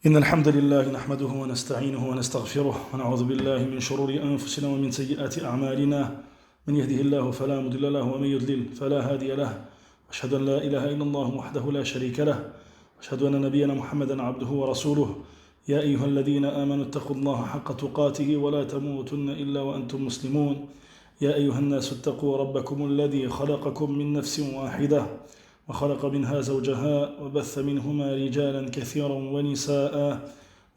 إن الحمد لله نحمده ونستعينه ونستغفره ونعوذ بالله من شرور أنفسنا ومن سيئات أعمالنا من يهده الله فلا مضل له ومن يضلل فلا هادي له أشهد أن لا إله إلا الله وحده لا شريك له أشهد أن نبينا محمدا عبده ورسوله يا أيها الذين آمنوا اتقوا الله حق تقاته ولا تموتن إلا وأنتم مسلمون يا أيها الناس اتقوا ربكم الذي خلقكم من نفس واحدة وخلق منها زوجها وبث منهما رجالا كثيرا ونساء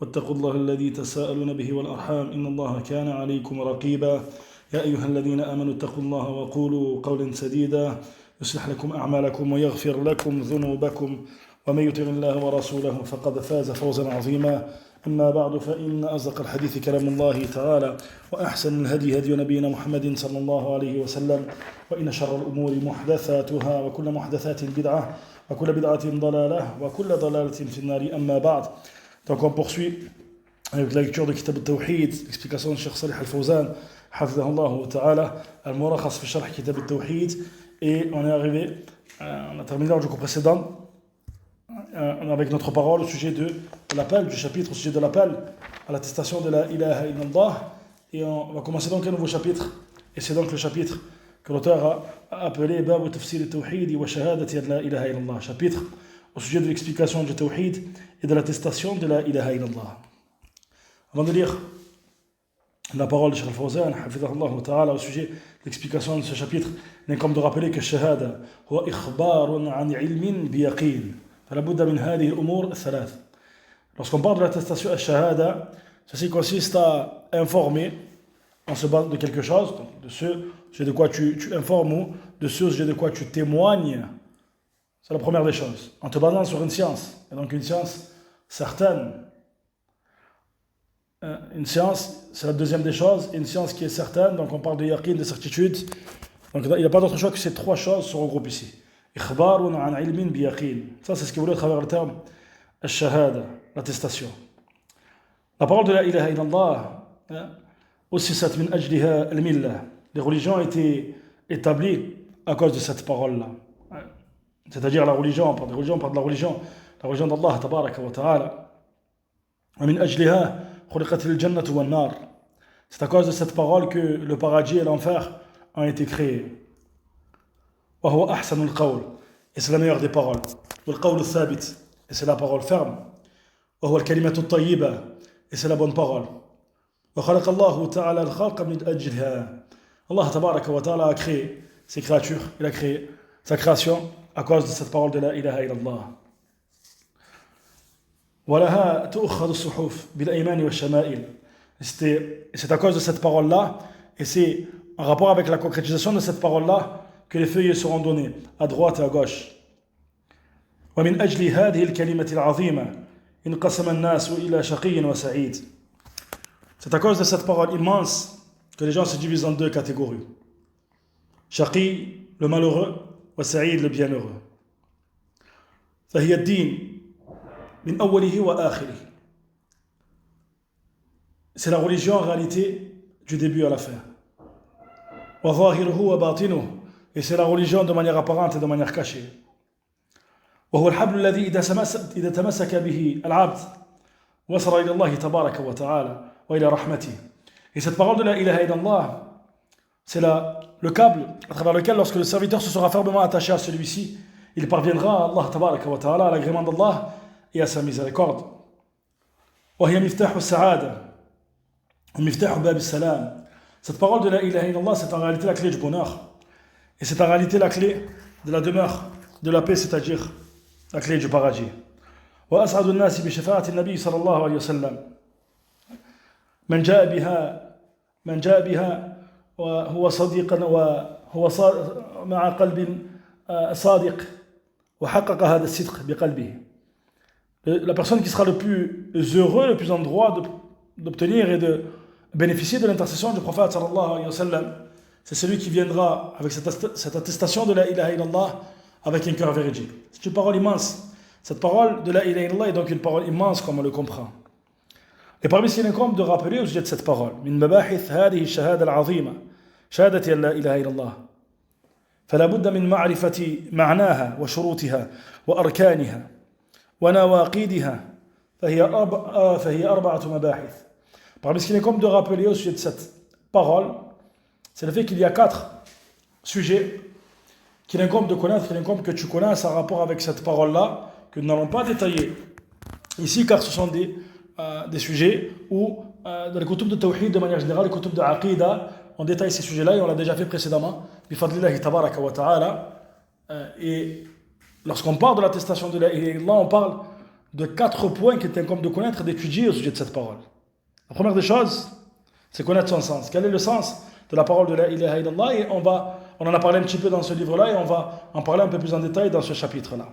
واتقوا الله الذي تساءلون به والأرحام إن الله كان عليكم رقيبا يا أيها الذين آمنوا اتقوا الله وقولوا قولا سديدا يصلح لكم أعمالكم ويغفر لكم ذنوبكم ومن يطع الله ورسوله فقد فاز فوزا عظيما أما بعد فإن أصدق الحديث كلام الله تعالى وأحسن الهدي هدي نبينا محمد صلى الله عليه وسلم وإن شر الأمور محدثاتها وكل محدثات بدعة وكل بدعة ضلالة وكل ضلالة في النار أما بعد. Donc on poursuit avec la lecture de Kitab al-Tawhid, l'explication de Cheikh Salih al-Fawzan Hafidhahullah ta'ala al-Murakhas fi Sharh Kitab al-Tawhid, et on est arrivé, on a terminé le cours précédent avec notre parole au sujet de l'appel, du chapitre au sujet de l'appel à l'attestation de la ilaha illallah, et on va commencer donc un nouveau chapitre, et c'est donc le chapitre que l'auteur a appelé Bab Tafsir al-Tawhid wa Shahadati la ilaha illallah, chapitre au sujet de l'explication du Tawhid et de l'attestation de la ilaha illallah. Avant de lire la parole de Cheikh Al-Fawzan Hafidhahullah ta'ala au sujet de l'explication de ce chapitre, il est comme de rappeler que Shahada huwa ikhbarun an ilmin biyaqin. Lorsqu'on parle de l'attestation à Shahada, ceci consiste à informer en se basant de quelque chose, de ce sujet de quoi tu informes ou de ce sujet de quoi tu témoignes. C'est la première des choses, en te basant sur une science, et donc une science certaine. Une science, c'est la deuxième des choses, une science qui est certaine, donc on parle de yaqin, de certitude. Donc il n'y a pas d'autre choix que ces trois choses se regroupent ici. إخبار عن علم بيقين. Ça, c'est ce qu'il voulait à travers le terme الشهادة, l'attestation. La parole de la ilaha illallah, أسست من أجلها الملة. Les religions ont été établies à cause de cette parole-là. C'est-à-dire la religion, on parle de la religion d'Allah tabaraka wa ta'ala. ومن أجلها خلقت الجنة والنار. C'est à cause de cette parole que le paradis et l'enfer ont été créés. وهو أحسن القول, et c'est la meilleure des paroles. والقول الثابت, et c'est la parole ferme. وهو الكلمة الطيبة, et c'est la bonne parole. وخلق الله تعالى الخلق من أجلها. Allah tabaraka wa ta'ala a créé ses créatures, il a créé sa création à cause de cette parole de la ilaha illallah. ولها تؤخذ الصحف بالأيمان والشمائل. C'est à cause de cette parole-là, et c'est en rapport avec la concrétisation de cette parole-là que les feuilles seront données à droite et à gauche. ومن أجل هذه الكلمة العظيمة انقسم الناس إلى شقي وسعيد. C'est à cause de cette parole immense que les gens se divisent en deux catégories. Shaqi, le malheureux, wa Sa'id, le bienheureux. فهي الدين من أوله وآخره. C'est la religion en réalité du début à la fin. وظاهره وباطنه. Et c'est la religion de manière apparente et de manière cachée. وهو الحبل الذي إذا تمسك به العبد وصل إلى الله تبارك وتعالى وإلى رحمته. Et cette parole de la ilaha illallah, c'est le câble à travers lequel, lorsque le serviteur se sera fermement attaché à celui-ci, il parviendra à Allah tabaraka wa ta'ala, à l'agrément d'Allah et à sa miséricorde. وهي مفتاح السعادة ومفتاح باب السلام. Cette parole de la ilaha illallah, c'est en réalité la clé du bonheur. Et c'est en réalité la clé de la demeure, de la paix, c'est-à-dire la clé du paradis. وأسعد الناس بشفاعة النبي صلى الله عليه وسلم من جاء بها وهو صديقا وهو مع قلب صادق وحقق هذا الصدق بقلبه. La personne qui sera le plus heureux, le plus en droit d'obtenir et de bénéficier de l'intercession du prophète sallallahu alayhi wa sallam, c'est celui qui viendra avec cette attestation de la ilaha illallah avec un cœur véridique. C'est une parole immense. Cette parole de la ilaha illallah est donc une parole immense comme on le comprend. Et parmi ce qu'il incombe de rappeler au sujet de cette parole, من مباحث هذه الشهادة العظيمة شهادة لا إله إلا الله فلا بد من معرفة معناها وشروطها وأركانها ونواقيدها فهي أربعة مباحث. Parmi ce qu'il est comme de rappeler au sujet de cette parole, c'est le fait qu'il y a 4 sujets qu'il incombe de connaître, qu'il incombe que tu connaisses en rapport avec cette parole-là, que nous n'allons pas détailler ici, car ce sont des sujets où, dans les kutub de tawhid de manière générale, les kutub de aqida, on détaille ces sujets-là et on l'a déjà fait précédemment, bifadlillahi tabaraka wa ta'ala. Et lorsqu'on parle de l'attestation de la ilaha illallah, on parle de 4 points qu'il t'incombe de connaître et d'étudier au sujet de cette parole. La première des choses, c'est connaître son sens. Quel est le sens de la parole de la ilaha illallah? Et on en a parlé un petit peu dans ce livre-là et on va en parler un peu plus en détail dans ce chapitre-là.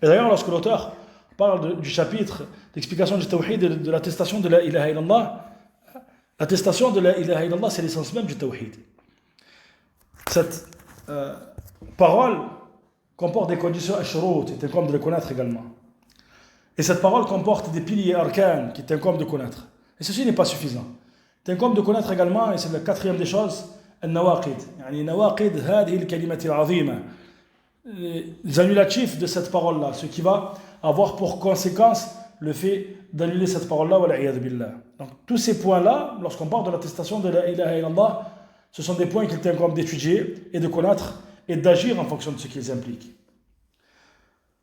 Et d'ailleurs, lorsque l'auteur parle du chapitre d'explication du tawhid et de l'attestation de la ilaha illallah, l'attestation de la ilaha illallah, c'est l'essence même du tawhid. Cette parole comporte des conditions ashurut, il t'incombe de les connaître également. Et cette parole comporte des piliers arcanes qui t'incombe de connaître. Et ceci n'est pas suffisant. Il t'incombe de connaître également, et c'est la 4e des choses, النواقض. يعني نواقض هذه الكلمة العظيمة. Les annulatifs de cette parole-là, ce qui va avoir pour conséquence le fait d'annuler cette parole-là, wal'iyad billah. Donc tous ces points-là, lorsqu'on parle de l'attestation de la ilaha illallah, ce sont des points qu'il t'incombe d'étudier et de connaître et d'agir en fonction de ce qu'ils impliquent.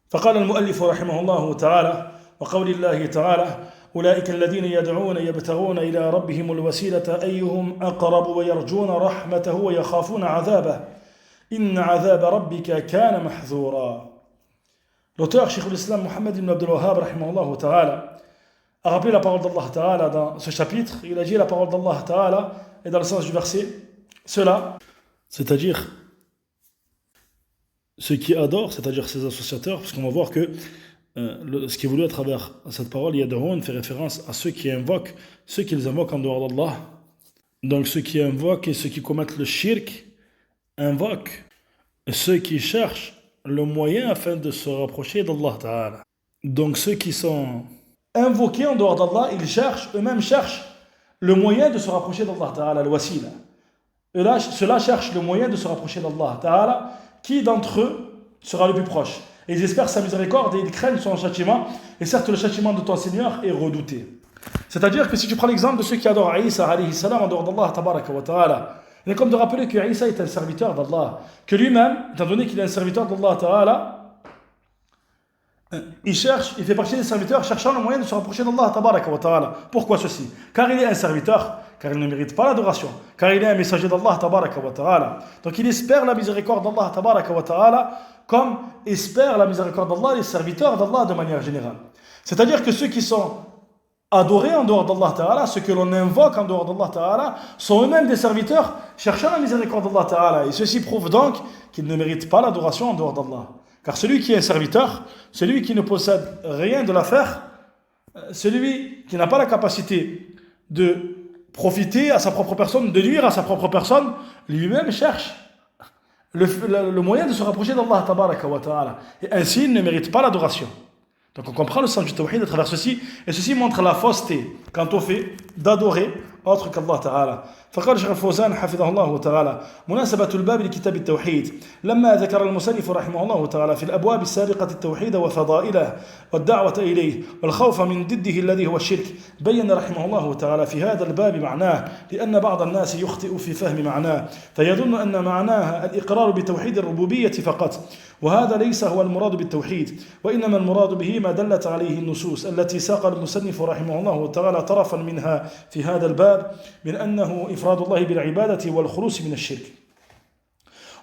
فقال المؤلف رحمه الله تعالى وقول الله تعالى أولئك الذين يدعون يبتغون إلى ربهم الوسيلة أيهم أقرب ويرجون رحمته ويخافون عذابه إن عذاب ربك كان محذورا. L'auteur, Cheikh l'Islam Mohammed ibn Abdul Wahhab rahimahullah ta'ala, a rappelé la parole d'Allah ta'ala dans ce chapitre. Il a dit la parole d'Allah ta'ala et dans le sens du verset cela, c'est-à-dire ceux qui adorent, c'est-à-dire ces associateurs, parce qu'on va voir que ce qui est voulu à travers cette parole, Yad'un, fait référence à ceux qui invoquent, ceux qu'ils invoquent en dehors d'Allah. Donc ceux qui invoquent et ceux qui commettent le shirk invoquent ceux qui cherchent le moyen afin de se rapprocher d'Allah Ta'ala. Donc ceux qui sont invoqués en dehors d'Allah, eux-mêmes cherchent le moyen de se rapprocher d'Allah Ta'ala, le wasila. Ceux-là cherchent le moyen de se rapprocher d'Allah Ta'ala. Qui d'entre eux sera le plus proche? Et ils espèrent sa miséricorde et ils craignent son châtiment. Et certes, le châtiment de ton Seigneur est redouté. C'est-à-dire que si tu prends l'exemple de ceux qui adorent Isa alayhi salam en dehors d'Allah tabaraka wa ta'ala, il est comme de rappeler que Isa est un serviteur d'Allah. Que lui-même, étant donné qu'il est un serviteur d'Allah ta'ala, il fait partie des serviteurs cherchant le moyen de se rapprocher d'Allah tabaraka wa ta'ala. Pourquoi ceci? Car il est un serviteur, car il ne mérite pas l'adoration, car il est un messager d'Allah tabaraka wa ta'ala. Donc il espère la miséricorde d'Allah tabaraka wa ta'ala comme espèrent la miséricorde d'Allah les serviteurs d'Allah de manière générale. C'est-à-dire que ceux qui sont adorés en dehors d'Allah ta'ala, ceux que l'on invoque en dehors d'Allah ta'ala, sont eux-mêmes des serviteurs cherchant la miséricorde d'Allah ta'ala. Et ceci prouve donc qu'ils ne méritent pas l'adoration en dehors d'Allah. Car celui qui est un serviteur, celui qui ne possède rien de l'affaire, celui qui n'a pas la capacité de profiter à sa propre personne, de nuire à sa propre personne, lui-même cherche le moyen de se rapprocher d'Allah tabaraka wa ta'ala. Et ainsi, il ne mérite pas l'adoration. Donc on comprend le sens du tawhid à travers ceci, et ceci montre la fausseté quant au fait d'adorer autre qu'Allah Ta'ala. فقال شيخ الفوزان حفظه الله تعالى مناسبة الباب لكتاب التوحيد لما ذكر المصنف رحمه الله تعالى في الأبواب السابقة التوحيد وفضائله والدعوة إليه والخوف من ضده الذي هو الشرك بين رحمه الله تعالى في هذا الباب معناه لأن بعض الناس يخطئ في فهم معناه فيظن أن معناها الإقرار بتوحيد الربوبية فقط وهذا ليس هو المراد بالتوحيد وإنما المراد به ما دلت عليه النصوص التي ساق المصنف رحمه الله تعالى طرفا منها في هذا الباب من أنه إفراد الله بالعبادة والخلوص من الشرك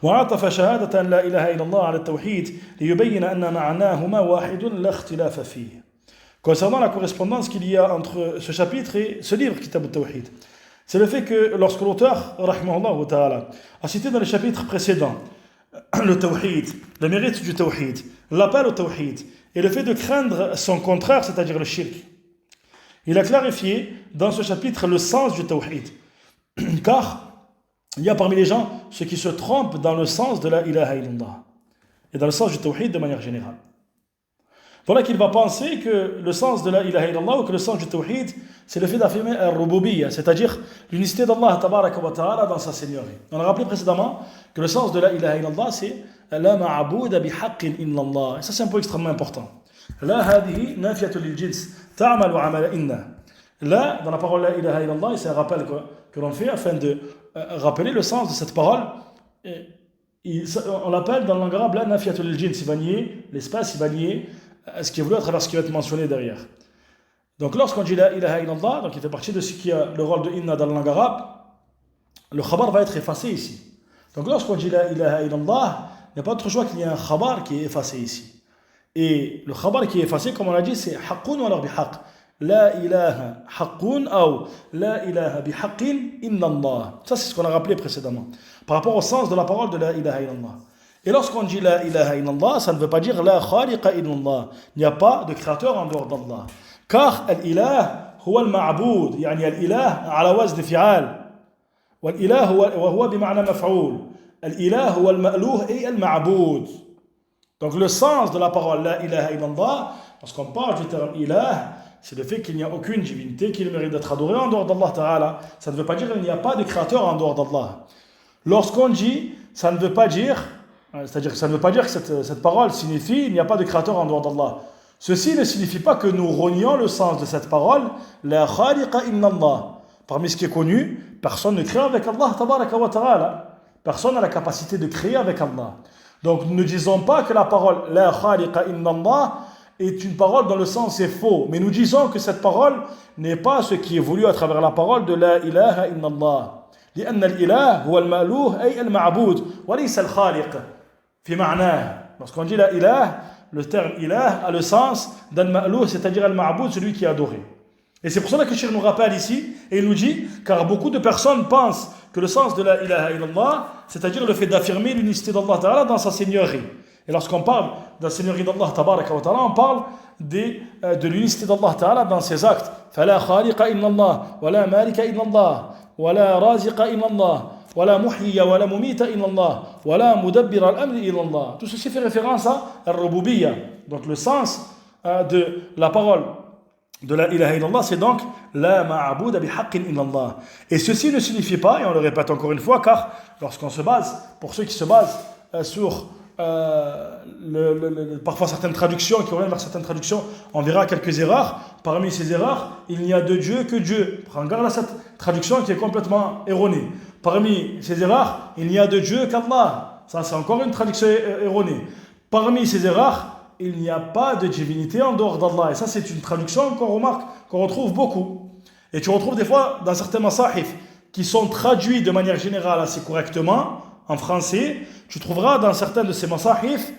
وعطف شهادة أن لا إله إلا الله على التوحيد ليبين أن معناهما واحد لا اختلاف فيه. Concernant la correspondance qu'il y a entre ce chapitre et ce livre, Kitab al-Tawhid, c'est le fait que lorsque l'auteur, rahimahullah ta'ala, a cité dans les chapitres précédents le tawhid, le mérite du tawhid, l'appel au tawhid et le fait de craindre son contraire, c'est-à-dire le shirk, il a clarifié dans ce chapitre le sens du tawhid. Car il y a parmi les gens ceux qui se trompent dans le sens de la ilaha illallah et dans le sens du tawhid de manière générale. Voilà qu'il va penser que le sens de la ilaha illallah ou que le sens du tawhid, c'est le fait d'affirmer al-rububiyya, c'est-à-dire l'unicité d'Allah tabaraka wa ta'ala dans sa seigneurie. On a rappelé précédemment que le sens de la ilaha illallah, c'est la ma'abouda bi haqqin illallah. Et ça, c'est un point extrêmement important. لا هذه نافية للجنس تعمل عمل إن. Là, dans la parole La ilaha illallah, c'est un rappel que l'on fait afin de rappeler le sens de cette parole. On l'appelle dans le langue arabe la nafiatul jins, il va nier l'espace, il va nier ce qui est voulu à travers ce qui va être mentionné derrière. Donc lorsqu'on dit La ilaha illallah, donc il fait partie de ce qui a le rôle de inna dans la langue arabe, le khabar va être effacé ici. Donc lorsqu'on dit La ilaha illallah, il n'y a pas d'autre choix qu'il y ait un khabar qui est effacé ici. Et le khabar qui est effacé, comme on l'a dit, c'est haqqun ou alors bihaq. La ilaha haqqun ou la ilaha bihaqqin illallah. Ça, c'est ce qu'on a rappelé précédemment. Par rapport au sens de la parole de la ilaha illallah. Et lorsqu'on dit la ilaha illallah, ça ne veut pas dire la khaliqa illallah. Il n'y a pas de créateur en dehors d'Allah. Car al-ilah huwa al-ma'boud. Yani al-ilah ala wazn fi'al. Wal-ilah huwa bima'na maf'oul. Al-ilah huwa al-ma'luh et al-ma'boud. Donc le sens de la parole la ilaha illallah, lorsqu'on parle du terme ilah, c'est le fait qu'il n'y a aucune divinité qui mérite d'être adorée en dehors d'Allah Ta'ala. Ça ne veut pas dire qu'il n'y a pas de créateur en dehors d'Allah. Lorsqu'on dit, ça ne veut pas dire, c'est-à-dire que ça ne veut pas dire que cette parole signifie il n'y a pas de créateur en dehors d'Allah. Ceci ne signifie pas que nous renions le sens de cette parole, la khaliqa illallah. Parmi ce qui est connu, personne ne crée avec Allah Tabaraka wa Ta'ala. Personne n'a la capacité de créer avec Allah. Donc nous ne disons pas que la parole la khaliqa illallah est une parole dans le sens c'est faux, mais nous disons que cette parole n'est pas ce qui est voulu à travers la parole de la ilaha illallah. لأن الإله هو المألوه أي المعبود وليس الخالق في معناه. Lorsqu'on dit la ilah, le terme ilah a le sens d'un ma'louh, c'est-à-dire al-ma'boud, celui qui est adoré. Et c'est pour cela que le Cheikh nous rappelle ici, et il nous dit, car beaucoup de personnes pensent que le sens de la ilaha illallah, c'est-à-dire le fait d'affirmer l'unicité d'Allah Ta'ala dans sa seigneurie. Et lorsqu'on parle de la seigneurie d'Allah Tabaraka wa Ta'ala, on parle de l'unicité d'Allah Ta'ala dans ses actes. فَلَا خَالِقَ إِلَّا اللَّهِ وَلَا مَالِكَ إِلَّا اللَّهِ وَلَا رَازِقَ إِلَّا اللَّهِ وَلَا مُحْيِيَ وَلَا مُمِيتَ إِلَّا اللَّهِ وَلَا مُدَبِّرَ الْأَمْرِ إِلَّا اللَّهِ. Tout ceci fait référence à al-rububiyya. Donc le sens de la parole de la ilaha illallah, c'est donc la ma'abouda bihaqqin illallah. Et ceci ne signifie pas, et on le répète encore une fois, car lorsqu'on se base, pour ceux qui se basent sur parfois certaines traductions, qui reviennent vers certaines traductions, on verra quelques erreurs. Parmi ces erreurs, il n'y a de Dieu que Dieu. Prends garde à cette traduction qui est complètement erronée. Parmi ces erreurs, il n'y a de Dieu qu'Allah. Ça, c'est encore une traduction erronée. Parmi ces erreurs, il n'y a pas de divinité en dehors d'Allah. Et ça, c'est une traduction qu'on remarque, qu'on retrouve beaucoup. Et tu retrouves des fois dans certains masahif qui sont traduits de manière générale assez correctement en français. Tu trouveras dans certains de ces masahif,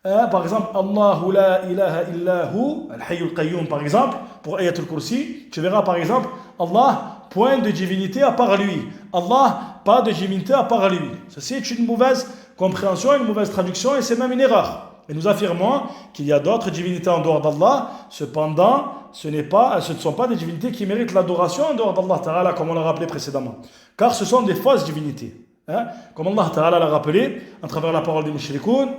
par exemple, Allahu la ilaha illahu, al-hayyul qayyum par exemple, pour Ayatul Kursi, tu verras par exemple, Allah, point de divinité à part lui. Allah, pas de divinité à part lui. Ceci est une mauvaise compréhension, une mauvaise traduction et c'est même une erreur. Et nous affirmons qu'il y a d'autres divinités en dehors d'Allah, cependant, ce ne sont pas des divinités qui méritent l'adoration en dehors d'Allah Ta'ala, comme on l'a rappelé précédemment. Car ce sont des fausses divinités. Comme Allah Ta'ala l'a rappelé, à travers la parole des mushrikoun,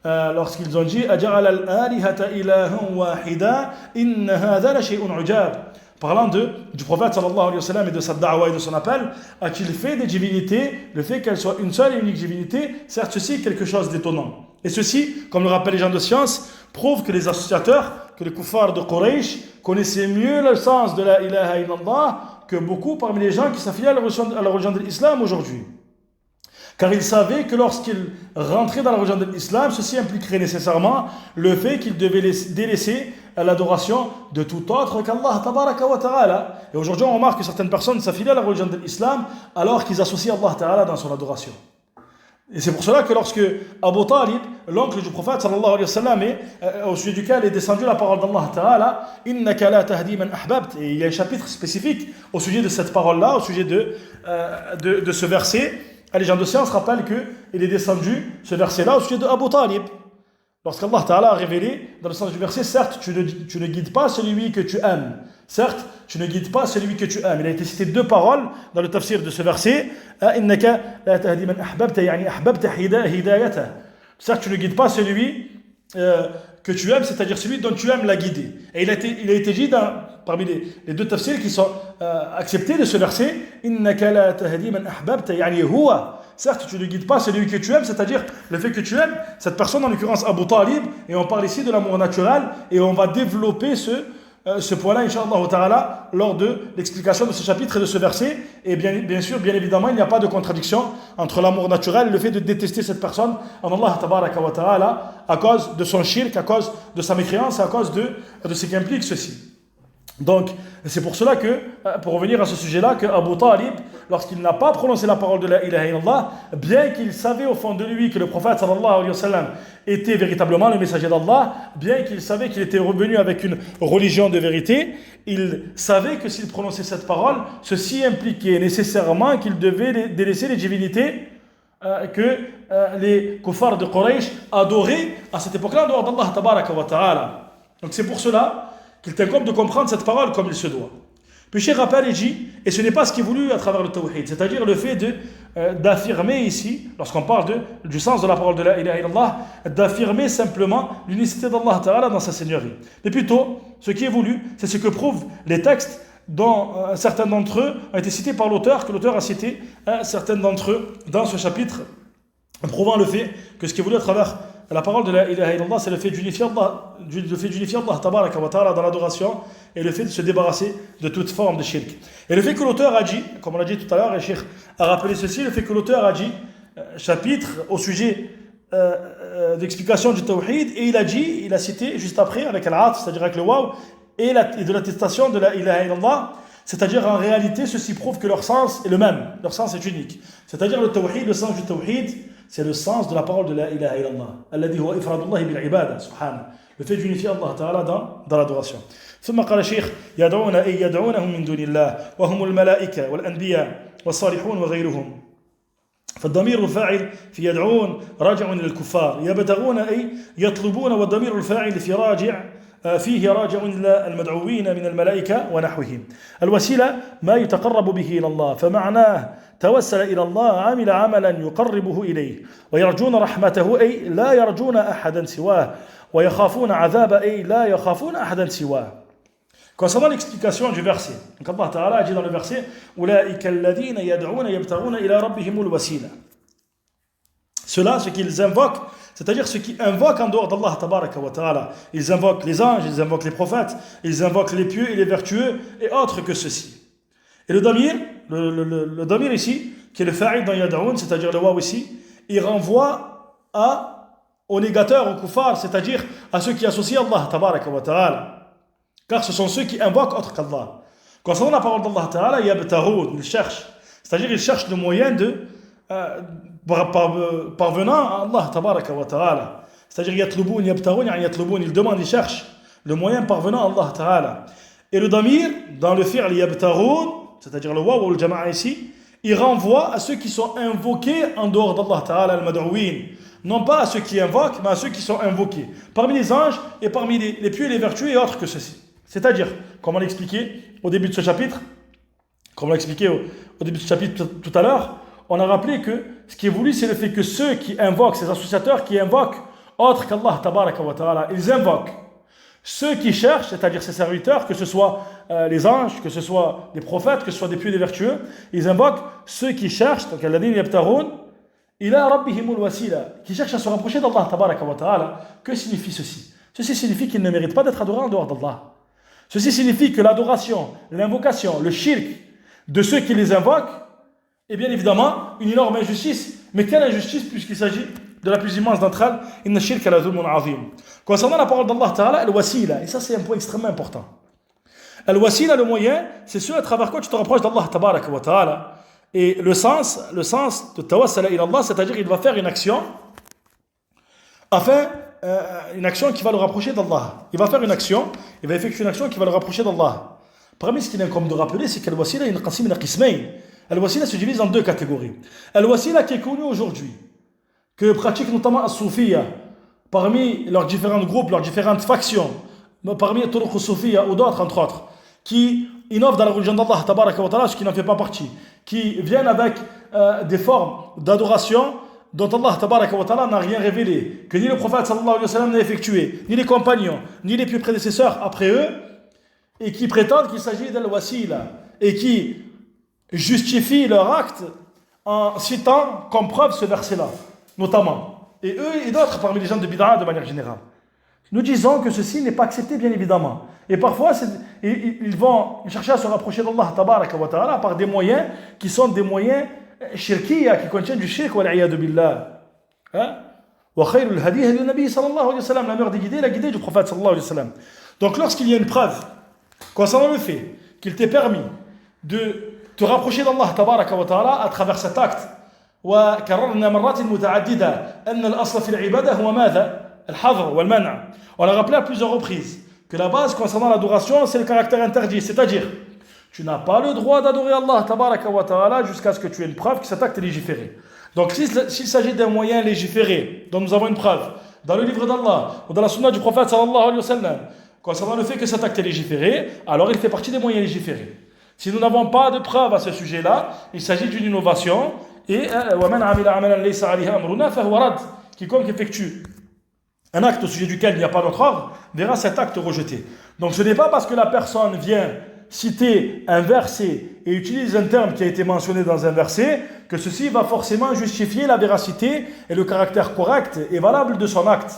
lorsqu'ils ont dit « Aja'ala al-alihata ilahan wahida, inna hadha la shay'un ujab » Parlant du prophète sallallahu alayhi wa sallam et de sa da'wa et de son appel, a-t-il fait des divinités, le fait qu'elle soit une seule et unique divinité, certes ceci est quelque chose d'étonnant. Et ceci, comme le rappellent les gens de science, prouve que les associateurs, que les kuffars de Quraysh connaissaient mieux le sens de la ilaha illallah que beaucoup parmi les gens qui s'affilient à la religion de l'islam aujourd'hui. Car ils savaient que lorsqu'ils rentraient dans la religion de l'islam, ceci impliquerait nécessairement le fait qu'ils devaient délaisser l'adoration de tout autre qu'Allah Tabaraka wa Ta'ala. Et aujourd'hui, on remarque que certaines personnes s'affilient à la religion de l'islam alors qu'ils associent Allah Ta'ala dans son adoration. Et c'est pour cela que lorsque Abu Talib, l'oncle du prophète sallallahu alayhi wa sallam, au sujet duquel est descendue la parole d'Allah Ta'ala, innaka la tahdi man ahbabt, et il y a un chapitre spécifique au sujet de cette parole-là, au sujet de ce verset. Les gens de science rappellent qu'il est descendu ce verset-là au sujet de Abu Talib. Lorsqu'Allah Ta'ala a révélé dans le sens du verset, certes, tu ne guides pas celui que tu aimes. Certes, tu ne guides pas celui que tu aimes. Il a été cité deux paroles dans le tafsir de ce verset. Innaka la tahdi man ahbabta, yani ahbabta hidayata. Certes, tu ne guides pas celui que tu aimes, c'est-à-dire celui dont tu aimes la guider. Et il a été dit parmi les deux tafsirs qui sont acceptés de ce verset, Innaka la tahdi man ahbabta, yani huwa certes tu ne guides pas celui que tu aimes, c'est-à-dire le fait que tu aimes cette personne, en l'occurrence Abu Talib, et on parle ici de l'amour naturel, et on va développer ce point-là, Inch'Allah Ta'ala, lors de l'explication de ce chapitre et de ce verset. Et bien sûr, bien évidemment, il n'y a pas de contradiction entre l'amour naturel et le fait de détester cette personne en Allah Tabaraka wa Ta'ala à cause de son shirk, à cause de sa mécréance, à cause de ce qui implique ceci. Donc, c'est pour cela que, pour revenir à ce sujet-là, que Abu Talib, lorsqu'il n'a pas prononcé la parole de la ilaha illallah, bien qu'il savait au fond de lui que le prophète sallallahu alayhi wa sallam était véritablement le messager d'Allah, bien qu'il savait qu'il était revenu avec une religion de vérité, il savait que s'il prononçait cette parole, ceci impliquait nécessairement qu'il devait délaisser les divinités que les kuffars de Quraysh adoraient à cette époque-là en dehors d'Allah tabaraka wa ta'ala. Donc c'est pour cela qu'il t'incombe de comprendre cette parole comme il se doit. Puis Cheikh rappelle et dit, et ce n'est pas ce qui est voulu à travers le tawhid, c'est-à-dire le fait d'affirmer ici, lorsqu'on parle du sens de la parole de la ilaha illallah, d'affirmer simplement l'unicité d'Allah Ta'ala dans sa seigneurie. Mais plutôt, ce qui est voulu, c'est ce que prouvent les textes dont certains d'entre eux ont été cités par l'auteur, que l'auteur a cité certains d'entre eux dans ce chapitre, prouvant le fait que ce qui est voulu à travers la parole de la ilaha illallah, c'est le fait d'unifier Allah tabaraka wa ta'ala dans l'adoration et le fait de se débarrasser de toute forme de shirk. Et le fait que l'auteur a dit, comme on l'a dit tout à l'heure, et Cheikh a rappelé ceci, le fait que l'auteur a dit, chapitre au sujet d'explication du tawhid, et il a cité juste après avec al-'atf, c'est-à-dire avec le waw, et de l'attestation de la ilaha illallah, c'est-à-dire en réalité ceci prouve que leur sens est le même, leur sens est unique. C'est-à-dire le tawhid, le sens du tawhid, c'est le sens de la parole de la ilaha illallah. Alladhi huwa ifradullah bil ibada, subhanahu. Le fait d'unifier Allah Ta'ala dans l'adoration. ثم قال الشيخ يدعون أي يدعونهم من دون الله وهم الملائكة والأنبياء والصالحون وغيرهم. فالضمير الفاعل في يدعون راجع إلى الكفار يبتغون أي يطلبون والضمير الفاعل فيه راجع إلى المدعوين من الملائكة ونحوهم. الوسيلة ما يتقرب به إلى الله فمعناه توسل إلى الله عمل عملا يقربه إليه ويرجون رحمته أي لا يرجون أحدا سواه ويخافون عذاب أي لا يخافون أحدا سواه. Concernant l'explication du verset, donc Allah Ta'ala a dit dans le verset أولئك الذين يدعون يبتغون إلى ربهم الوسيلة. Ceux-là, ceux qu'ils invoquent, c'est-à-dire ceux qui invoquent en dehors d'Allah Tabaraka wa Ta'ala. Ils invoquent les anges, ils invoquent les prophètes, ils invoquent les pieux et les vertueux et autres que ceux-ci. Et le damir ici, qui est le fa'il dans yad'oun, c'est-à-dire le waw ici, il renvoie aux négateurs, aux kuffars, c'est-à-dire à ceux qui associent Allah Tabaraka wa Ta'ala. Car ce sont ceux qui invoquent autre qu'Allah. Concernant la parole d'Allah Ta'ala, yabtaghoun, ils cherchent. C'est-à-dire ils cherchent le moyen de parvenant à Allah Tabaraka wa Ta'ala. C'est-à-dire yatluboun, yabtaghoun, yatluboun, ils demandent, ils cherchent le moyen parvenant à Allah Ta'ala. Et le damir, dans le fi'l yabtaghoun, c'est-à-dire le waw ou le jama'a ici, il renvoie à ceux qui sont invoqués en dehors d'Allah Ta'ala al-mad'ouin. Non pas à ceux qui invoquent, mais à ceux qui sont invoqués. Parmi les anges et parmi les pieux et les vertueux et autres que ceci. C'est-à-dire, comme on l'a expliqué au début de ce chapitre, tout à l'heure, on a rappelé que ce qui est voulu, c'est le fait que ceux qui invoquent, ces associateurs qui invoquent autre qu'Allah Tabaraka wa Ta'ala, ils invoquent ceux qui cherchent, c'est-à-dire ces serviteurs, que ce soit les anges, que ce soit des prophètes, que ce soit des pieux et des vertueux, ils invoquent ceux qui cherchent, donc alladhina yabtaghun ila rabbihimul wasila, qui cherchent à se rapprocher d'Allah Tabaraka wa Ta'ala. Que signifie ceci? Ceci signifie qu'ils ne méritent pas d'être adorés en dehors d'Allah. Ceci signifie que l'adoration, l'invocation, le shirk de ceux qui les invoquent est bien évidemment une énorme injustice. Mais quelle injustice puisqu'il s'agit de la plus immense d'entre elles? Inna shirka la dhulmun azim. Concernant la parole d'Allah Ta'ala, al-wasila, et ça c'est un point extrêmement important. Al-wasila, le moyen, c'est ce à travers quoi tu te rapproches d'Allah Tabaraka wa Ta'ala. Et le sens de tawassala ila Allah, c'est-à-dire il va faire une action une action qui va le rapprocher d'Allah. Il va faire une action, il va effectuer une action qui va le rapprocher d'Allah. Parmi ce qu'il est comme de rappeler, c'est qu'al-wasila il qasim min qismayn. Al-wasila se divise en deux catégories. Al-wasila qui est connue aujourd'hui, que pratique notamment as-soufiyya, parmi leurs différents groupes, leurs différentes factions, parmi les turuq as-soufiyya ou d'autres entre autres, qui innovent dans la religion d'Allah Tabaraka wa Ta'ala, ce qui n'en fait pas partie, qui viennent avec des formes d'adoration dont Allah Tabaraka wa Ta'ala n'a rien révélé, que ni le prophète sallallahu alayhi wa sallam n'a effectué, ni les compagnons, ni les pieux prédécesseurs après eux, et qui prétendent qu'il s'agit d'al-wasila, et qui justifient leur acte en citant comme preuve ce verset-là, notamment. Et eux et d'autres parmi les gens de Bid'a de manière générale. Nous disons que ceci n'est pas accepté, bien évidemment. Et parfois, ils vont chercher à se rapprocher d'Allah tabaraka wa ta'ala par des moyens qui sont des moyens shirkiya, qui contiennent du shirk, wal-iyadu billah. Wa khayrul hadi hadi nabi sallallahu alayhi wa sallam, la meilleure des guidées, la guidée du prophète sallallahu alayhi wa sallam. Donc lorsqu'il y a une preuve concernant le fait qu'il t'est permis de te rapprocher d'Allah tabaraka wa ta'ala à travers cet acte, وكررنا مرات متعددة أن الأصل في العبادة هو ماذا؟ الحظر والمنع. On a rappelé à plusieurs reprises que la base concernant l'adoration, c'est le caractère interdit, c'est-à-dire tu n'as pas le droit d'adorer Allah tabaraka wa ta'ala jusqu'à ce que tu aies une preuve que cet acte est légiféré. Donc s'il s'agit d'un moyen légiféré dont nous avons une preuve dans le livre d'Allah ou dans la sunna du prophète sallallahu alayhi wa sallam concernant le fait que cet acte est légiféré, alors il fait partie des moyens légiférés. Si nous n'avons pas de preuve à ce sujet-là, il s'agit d'une innovation et quiconque effectue un acte au sujet duquel il n'y a pas d'autre ordre verra cet acte rejeté. Donc ce n'est pas parce que la personne vient citer un verset et utilise un terme qui a été mentionné dans un verset que ceci va forcément justifier la véracité et le caractère correct et valable de son acte.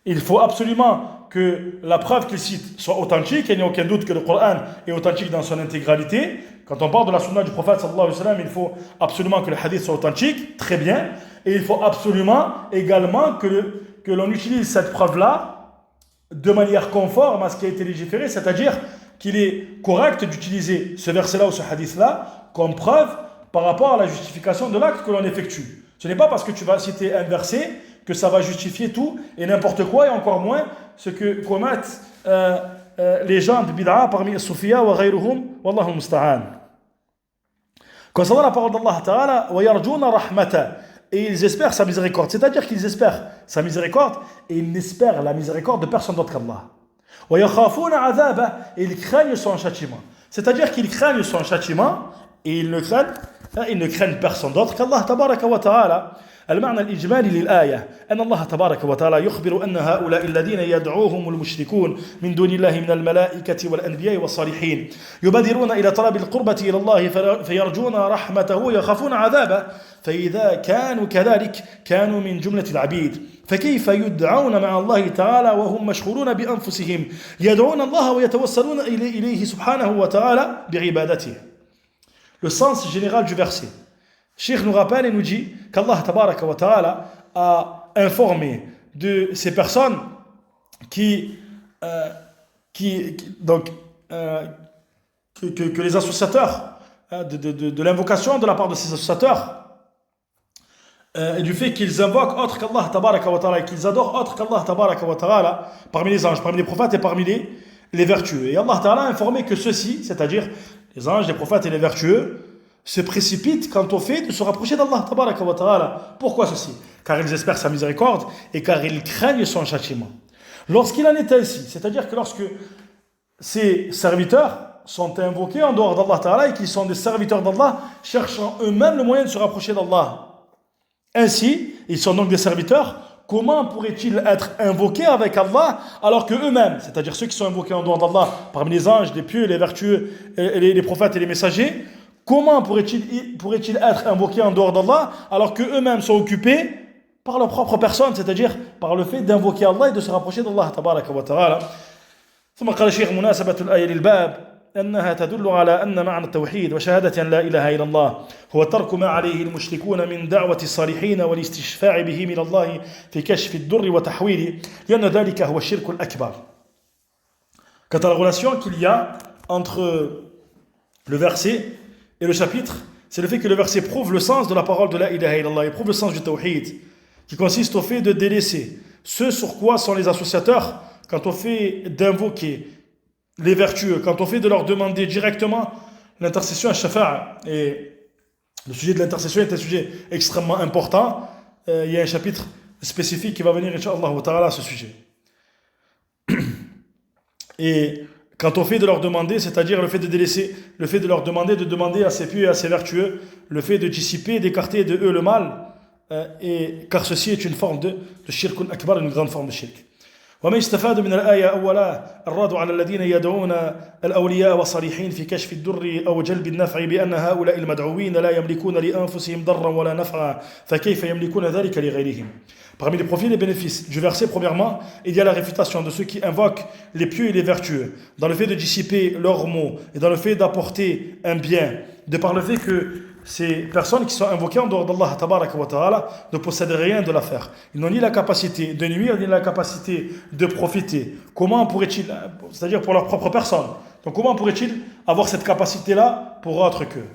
Il faut absolument que la preuve qu'il cite soit authentique, et il n'y a aucun doute que le Coran est authentique dans son intégralité. Quand on parle de la sunna du prophète sallallahu alayhi wa sallam, il faut absolument que le hadith soit authentique, très bien, et il faut absolument également que l'on utilise cette preuve-là de manière conforme à ce qui a été légiféré, c'est-à-dire qu'il est correct d'utiliser ce verset-là ou ce hadith-là comme preuve par rapport à la justification de l'acte que l'on effectue. Ce n'est pas parce que tu vas citer un verset que ça va justifier tout et n'importe quoi, et encore moins ce que commettent les gens de bid'a parmi les soufiyas wa ghayruhum, wallahu musta'an. Concernant la parole d'Allah Ta'ala, wa yarjuna rahmata, et ils espèrent sa miséricorde, c'est-à-dire qu'ils espèrent sa miséricorde et ils n'espèrent la miséricorde de personne d'autre qu'Allah. Wa yakhafuna adhaba, et ils craignent son châtiment, c'est-à-dire qu'ils craignent son châtiment et ils ne craignent personne d'autre qu'Allah Tabaraka wa Ta'ala. المعنى الإجمالي للآية أن الله تبارك وتعالى يخبر أن هؤلاء الذين يدعوهم المشركون من دون الله من الملائكة والأنبياء والصالحين يبادرون إلى طلب القربة إلى الله فيرجون رحمته ويخافون عذابه فإذا كانوا كذلك كانوا من جملة العبيد فكيف يدعون مع الله تعالى وهم مشغولون بأنفسهم يدعون الله ويتوسلون إليه سبحانه وتعالى بعبادته. Le sens général du verset. Cheikh nous rappelle et nous dit qu'Allah Tabaraka wa Ta'ala a informé de ces personnes que les associateurs, de l'invocation de la part de ces associateurs, et du fait qu'ils invoquent autre qu'Allah Tabaraka wa Ta'ala et qu'ils adorent autre qu'Allah Tabaraka wa Ta'ala parmi les anges, parmi les prophètes et parmi les vertueux. Et Allah Ta'ala a informé que ceux-ci, c'est-à-dire les anges, les prophètes et les vertueux, se précipitent quant au fait de se rapprocher d'Allah Tabaraka wa Ta'ala. Pourquoi ceci? Car ils espèrent sa miséricorde et car ils craignent son châtiment. Lorsqu'il en est ainsi, c'est-à-dire que lorsque ces serviteurs sont invoqués en dehors d'Allah Ta'ala et qu'ils sont des serviteurs d'Allah, cherchant eux-mêmes le moyen de se rapprocher d'Allah. Ainsi, ils sont donc des serviteurs. Comment pourraient-ils être invoqués avec Allah alors que eux-mêmes, c'est-à-dire ceux qui sont invoqués en dehors d'Allah, parmi les anges, les pieux, les vertueux, les prophètes et les messagers, comment pourraient-ils être invoqués en dehors d'Allah alors qu'eux-mêmes sont occupés par leur propre personne, c'est-à-dire par le fait d'invoquer Allah et de se rapprocher d'Allah tabaraka wa ta'ala. ثم قال الشيخ مناسبة الآية للباب أنها تدل على أن معنى التوحيد وشهادة أن لا إله إلا الله هو ترك ما عليه المشركون من دعوة الصالحين والاستشفاع به من الله في كشف الضر وتحويله لأن ذلك هو الشرك الأكبر. Quant à la relation qu'il y a entre le verset et le chapitre, c'est le fait que le verset prouve le sens de la parole de la ilaha illallah et prouve le sens du tawhid, qui consiste au fait de délaisser ce sur quoi sont les associateurs quant au fait d'invoquer les vertueux, quant au fait de leur demander directement l'intercession à shafa'a. Et le sujet de l'intercession est un sujet extrêmement important. Il y a un chapitre spécifique qui va venir, Inch'Allah ta'ala, à ce sujet. Et quant au fait de leur demander, c'est-à-dire le fait de délaisser, le fait de leur demander, de demander à ces pieux et à ces vertueux, le fait de dissiper, d'écarter de eux le mal, car ceci est une forme de shirkun akbar, une grande forme de shirk. وما يستفاد من الآية أولا الرد على الذين يدعون الأولياء والصالحين في كشف الدر أو جلب النفع بأن هؤلاء المدعوين لا يملكون لأنفسهم ضرا ولا نفعا فكيف يملكون ذلك لغيرهم. Parmi les profits et les bénéfices du verset, premièrement, il y a la réfutation de ceux qui invoquent les pieux et les vertueux, dans le fait de dissiper leurs maux et dans le fait d'apporter un bien, de par le fait que ces personnes qui sont invoquées en dehors d'Allah tabaraka wa ta'ala ne possèdent rien de l'affaire. Ils n'ont ni la capacité de nuire, ni la capacité de profiter. Comment pourraient-ils, c'est-à-dire pour leur propre personne, donc comment pourraient-ils avoir cette capacité-là pour autre qu'eux?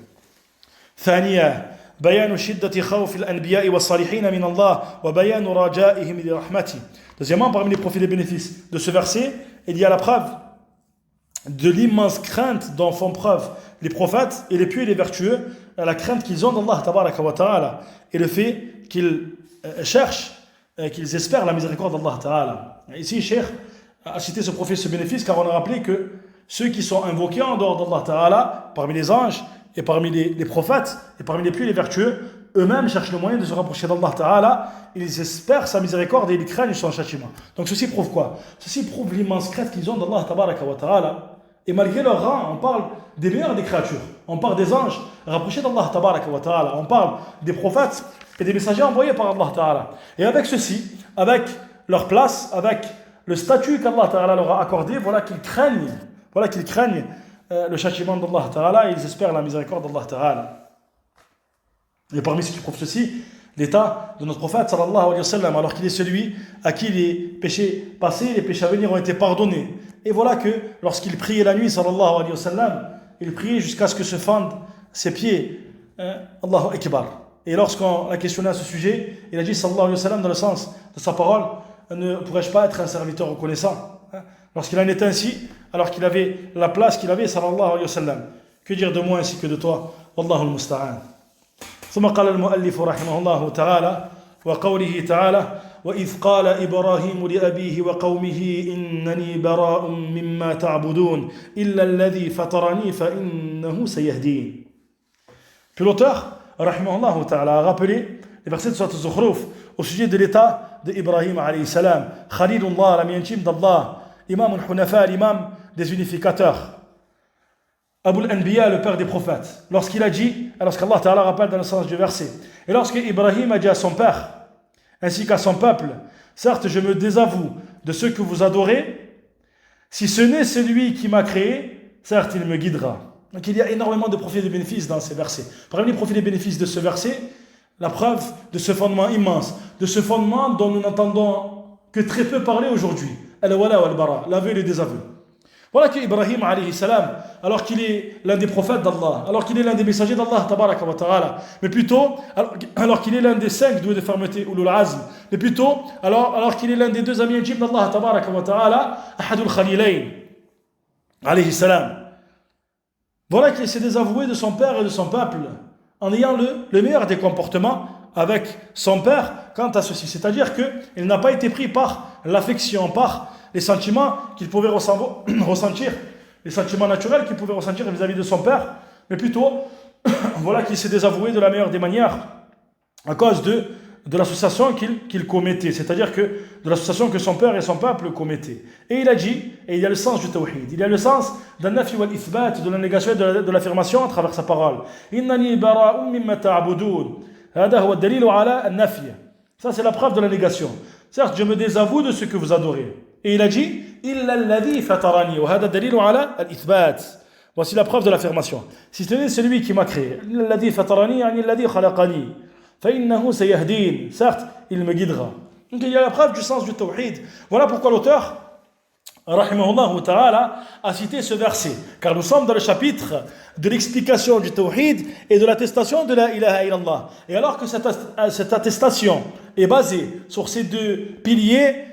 ثانيا بيان شدة خوف الأنبياء والصالحين من الله وبيان رجائهم لرحمته. Deuxièmement, parmi les profits et les bénéfices de ce verset, il y a la preuve de l'immense crainte dont font preuve les prophètes et les pieux et les vertueux, la crainte qu'ils ont d'Allah tabaraka wa ta'ala et le fait qu'ils cherchent, qu'ils espèrent la miséricorde d'Allah ta'ala. Ici, Cheikh a cité ce profit, ce bénéfice, car on a rappelé que ceux qui sont invoqués en dehors d'Allah ta'ala, parmi les anges et parmi les prophètes et parmi les pieux et les vertueux, eux-mêmes cherchent le moyen de se rapprocher d'Allah ta'ala, ils espèrent sa miséricorde et ils craignent son châtiment. Donc ceci prouve quoi? Ceci prouve l'immense crainte qu'ils ont d'Allah tabaraka wa ta'ala. Et malgré leur rang, on parle des meilleurs des créatures. On parle des anges rapprochés d'Allah tabaraka wa ta'ala. On parle des prophètes et des messagers envoyés par Allah ta'ala. Et avec ceci, avec leur place, avec le statut qu'Allah ta'ala leur a accordé, voilà qu'ils craignent le châtiment d'Allah ta'ala et ils espèrent la miséricorde d'Allah ta'ala. Et parmi ceux qui prouvent ceci, l'état de notre prophète sallallahu alayhi wa sallam, alors qu'il est celui à qui les péchés passés, les péchés à venir ont été pardonnés. Et voilà que lorsqu'il priait la nuit sallallahu alayhi wa sallam, il priait jusqu'à ce que se fendent ses pieds. Allahu Akbar. Et lorsqu'on l'a questionné à ce sujet, il a dit sallallahu alayhi wa sallam dans le sens de sa parole, ne pourrais-je pas être un serviteur reconnaissant? Lorsqu'il en était ainsi, alors qu'il avait la place qu'il avait sallallahu alayhi wa sallam. Que dire de moi ainsi que de toi? Wallahu al-musta'an. ثم قال المؤلف رحمه الله تعالى وقوله تعالى وإذ قال إبراهيم لأبيه وقومه إنني براء مما تعبدون إلا الذي فطرني فإنه سيهدين. Puis l'auteur رحمه الله تعالى a rappelé les versets de Sourate Az-Zukhruf au sujet de l'état d'Ibrahim alayhi salam, Khalilullah, l'ami intime d'Allah, imam al-Hunafa, l'imam des unificateurs, Abu al-Anbiya, le père des prophètes, lorsqu'Allah Ta'ala rappelle dans le sens du verset, et lorsque Ibrahim a dit à son père, ainsi qu'à son peuple, certes je me désavoue de ceux que vous adorez, si ce n'est celui qui m'a créé, certes il me guidera. Donc il y a énormément de profits et de bénéfices dans ces versets. Parmi les profits et les bénéfices de ce verset, la preuve de ce fondement immense, de ce fondement dont nous n'entendons que très peu parler aujourd'hui, al-wala wal-bara, l'aveu et le désaveu. Voilà que Ibrahim alayhi salam, alors qu'il est l'un des prophètes d'Allah, alors qu'il est l'un des messagers d'Allah tabaraka wa ta'ala, mais plutôt, alors qu'il est l'un des 5 doués de fermeté, ulul azm, mais plutôt, alors qu'il est l'un des 2 amis intimes d'Allah tabaraka wa ta'ala, ahadul khalilayn, alayhi salam. Voilà qu'il s'est désavoué de son père et de son peuple, en ayant le meilleur des comportements avec son père quant à ceci. C'est-à-dire qu'il n'a pas été pris par l'affection, par les sentiments qu'il pouvait ressentir, les sentiments naturels qu'il pouvait ressentir vis-à-vis de son père, mais plutôt, voilà qu'il s'est désavoué de la meilleure des manières à cause de l'association qu'il commettait, c'est-à-dire que de l'association que son père et son peuple commettaient. Et il a dit, et il y a le sens du tawhid, il y a le sens d'un nafi wal ithbat, de la négation et de l'affirmation à travers sa parole. Innani bara'un mimma ta'budun. Hada huwa ad-dalil ala an-nafi. Ça c'est la preuve de la négation. Certes, je me désavoue de ce que vous adorez. Et il a dit illa alladhi fatarani wa hada dalil ala al-ithbat. Voici la preuve de l'affirmation. Si ce n'est celui qui m'a créé, illa alladhi fatarani yani alladhi khalaqani. فإنه سيهدين. Certes, il me guidera. Donc il y a la preuve du sens du tawhid. Voilà pourquoi l'auteur, rahimahullah ta'ala, a cité ce verset. Car nous sommes dans le chapitre de l'explication du tawhid et de l'attestation de la ilaha illallah. Et alors que cette attestation est basée sur ces 2 piliers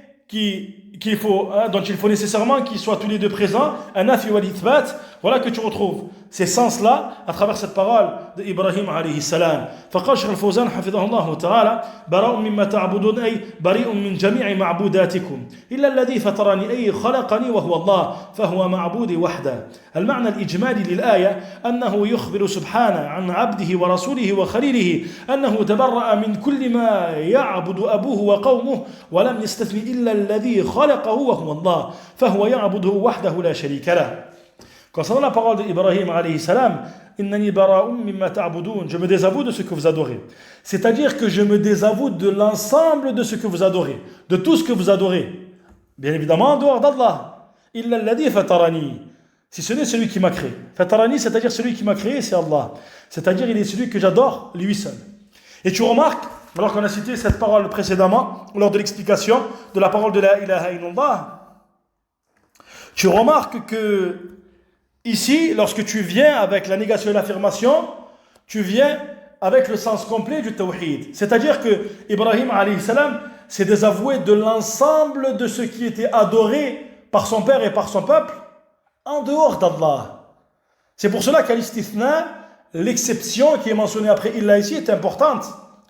dont il faut nécessairement qu'ils soient tous les 2 présents, un nafi wal ithbat, Voilà que tu retrouves ces sens-là à travers cette parole d'Ibrahim alayhi salam. فقال شيخ الفوزان حفظه الله تعالى براء مما تعبدون أي بريء من جميع معبوداتكم إلا الذي فطرني أي خلقني وهو الله فهو معبودي وحده. المعنى الإجمالي للآية أنه يخبر سبحانه عن عبده ورسوله وخليله أنه تبرأ من كل ما يعبد أبوه وقومه ولم يستثني إلا الذي خلقه وهو الله فهو يعبده وحده لا شريك له. Concernant la parole d'Ibrahim alayhi salam, innani bara'um mimma ta'budun, je me désavoue de ce que vous adorez. C'est-à-dire que je me désavoue de l'ensemble de ce que vous adorez, de tout ce que vous adorez. Bien évidemment, en dehors d'Allah. Illa alladhi fatarani. Si ce n'est celui qui m'a créé. Fatarani, c'est-à-dire celui qui m'a créé, c'est Allah. C'est-à-dire il est celui que j'adore, lui seul. Et tu remarques, alors qu'on a cité cette parole précédemment, lors de l'explication de la parole de la ilaha illallah, tu remarques que ici, lorsque tu viens avec la négation et l'affirmation, tu viens avec le sens complet du tawhid. C'est-à-dire que Ibrahim alayhi salam s'est désavoué de l'ensemble de ce qui était adoré par son père et par son peuple en dehors d'Allah. C'est pour cela qu'à l'istithna, l'exception qui est mentionnée après illa ici est importante.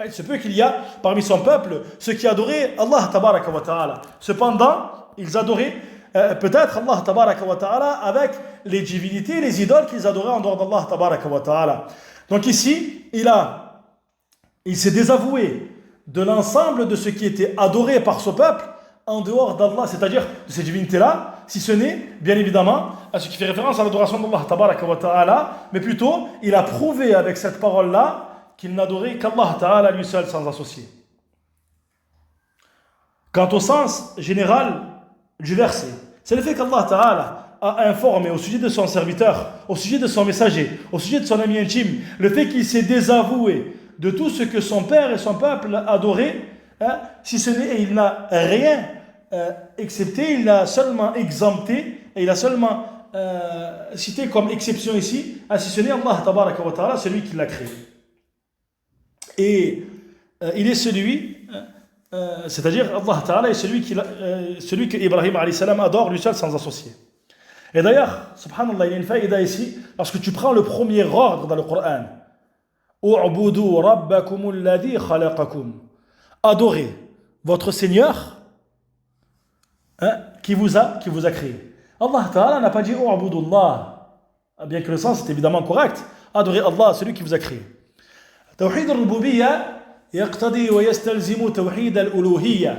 Il se peut qu'il y a parmi son peuple ceux qui adoraient Allah tabaraka wa ta'ala. Cependant, ils adoraient peut-être Allah tabaraka wa ta'ala avec les divinités, les idoles qu'ils adoraient en dehors d'Allah tabaraka wa ta'ala. Donc ici, il s'est désavoué de l'ensemble de ce qui était adoré par ce peuple en dehors d'Allah, c'est-à-dire de ces divinités-là, si ce n'est, bien évidemment, à ce qui fait référence à l'adoration d'Allah tabaraka wa ta'ala, mais plutôt, il a prouvé avec cette parole-là qu'il n'adorait qu'Allah ta'ala lui seul sans associé. Quant au sens général du verset, c'est le fait qu'Allah ta'ala a informé au sujet de son serviteur, au sujet de son messager, au sujet de son ami intime, le fait qu'il s'est désavoué de tout ce que son père et son peuple adoraient, si ce n'est, et il n'a rien excepté, il l'a seulement exempté, et il a seulement cité comme exception ici, si ce n'est Allah tabaraka wa ta'ala, celui qui l'a créé. Et il est celui, c'est-à-dire Allah ta'ala est celui que Ibrahim alayhi salam adore lui seul sans associé. Et d'ailleurs, subhanallah, il y a une faïda ici, lorsque tu prends le premier ordre dans le Coran, U'budu rabbakum alladhi khalaqakum, adorez votre Seigneur qui vous a créé. Allah ta'ala n'a pas dit U'budu Allah, bien que le sens est évidemment correct, adorez Allah, celui qui vous a créé. Tawhid al-rububiyya yaqtadi wa yastalzimu tawhid al-uluhiyya.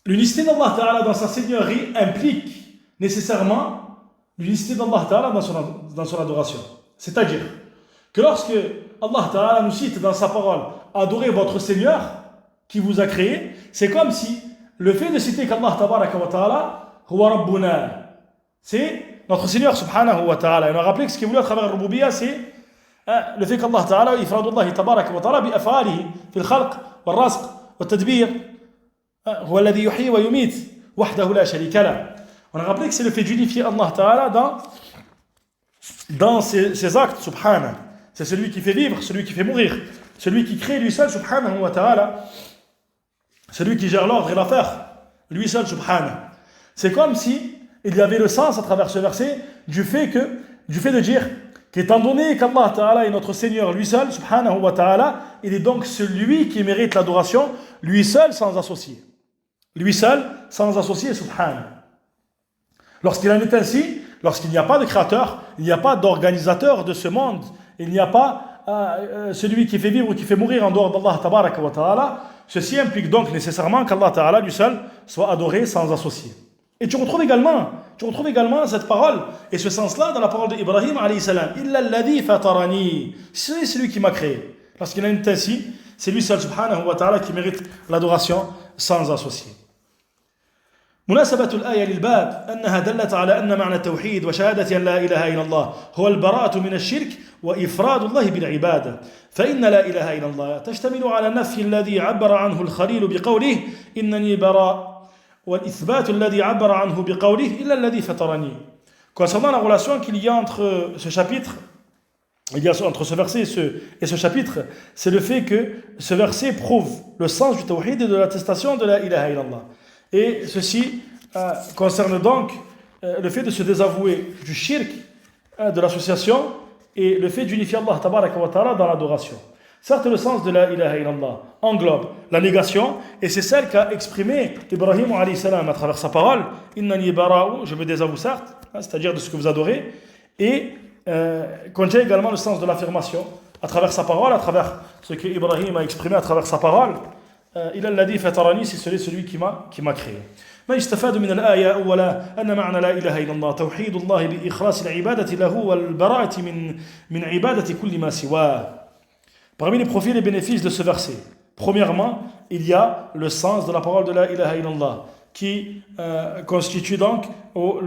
L'unicité d'Allah ta'ala dans sa seigneurie implique nécessairement l'unicité d'Allah ta'ala dans son adoration. C'est-à-dire que lorsque Allah ta'ala nous cite dans sa parole adorez votre Seigneur qui vous a créé, c'est comme si le fait de citer qu'Allah tabaraka wa ta'ala huwa rabbuna, c'est notre Seigneur subhanahu wa ta'ala. Et on a rappelé que ce qui est voulu à travers le rububiyya, c'est le fait qu'Allah ta'ala ifradullah tabaraka wa ta'ala bi af'alihi fil khalq wal razq wal tadbir huwa alladhi yuhyi wa yumit wahdahu la sharika lah. On a rappelé que c'est le fait d'unifier Allah ta'ala dans ses actes, subhanahu. C'est celui qui fait vivre, celui qui fait mourir, celui qui crée lui seul, subhanahu wa ta'ala, celui qui gère l'ordre et l'affaire, lui seul, subhanahu. C'est comme si il y avait le sens à travers ce verset du fait de dire qu'étant donné qu'Allah ta'ala est notre Seigneur lui seul, subhanahu wa ta'ala, il est donc celui qui mérite l'adoration, lui seul sans associé. Lui seul sans associé, subhanahu. Lorsqu'il en est ainsi, lorsqu'il n'y a pas de créateur, il n'y a pas d'organisateur de ce monde, il n'y a pas celui qui fait vivre ou qui fait mourir en dehors d'Allah tabaraka wa ta'ala, ceci implique donc nécessairement qu'Allah ta'ala lui seul soit adoré sans associé. Et tu retrouves également cette parole et ce sens-là dans la parole d'Ibrahim alayhi salam. Illa alladhi fatarani, c'est celui qui m'a créé. Lorsqu'il en est ainsi, c'est lui seul subhanahu wa ta'ala qui mérite l'adoration sans associé. مناسبة الآية للباب أنها دلت على أن معنى التوحيد وشهادة أن لا إله إلا الله هو البراءة من الشرك وإفراد الله بالعبادة فإن لا إله إلا الله تشتمل على النفي الذي عبر عنه الخليل بقوله إنني براء والإثبات الذي عبر عنه بقوله إلا الذي فطرني. Concernant la relation qu'il y a entre ce chapitre, entre ce verset et ce chapitre, c'est le fait que ce verset prouve le sens du tawhid et de l'attestation de la ilaha illallah. Et ceci concerne donc le fait de se désavouer du shirk, de l'association, et le fait d'unifier Allah tabaraka wa ta'ala dans l'adoration. Certes, le sens de la ilaha illallah englobe la négation, et c'est celle qu'a exprimé Ibrahim alayhi salam à travers sa parole, Innani bara'u, je me désavoue certes, c'est-à-dire de ce que vous adorez, et contient également le sens de l'affirmation à travers sa parole, à travers ce que Ibrahim a exprimé à travers sa parole. Il a dit fatarani, c'est celui qui m'a créé. ما يستفاد من الآية أولا أن معنى لا إله إلا الله توحيد الله بإخلاص العبادة له والبراءة من عبادة كل ما سواه. Parmi les profits et les bénéfices de ce verset, premièrement, il y a le sens de la parole de la ilaha illallah qui constitue donc,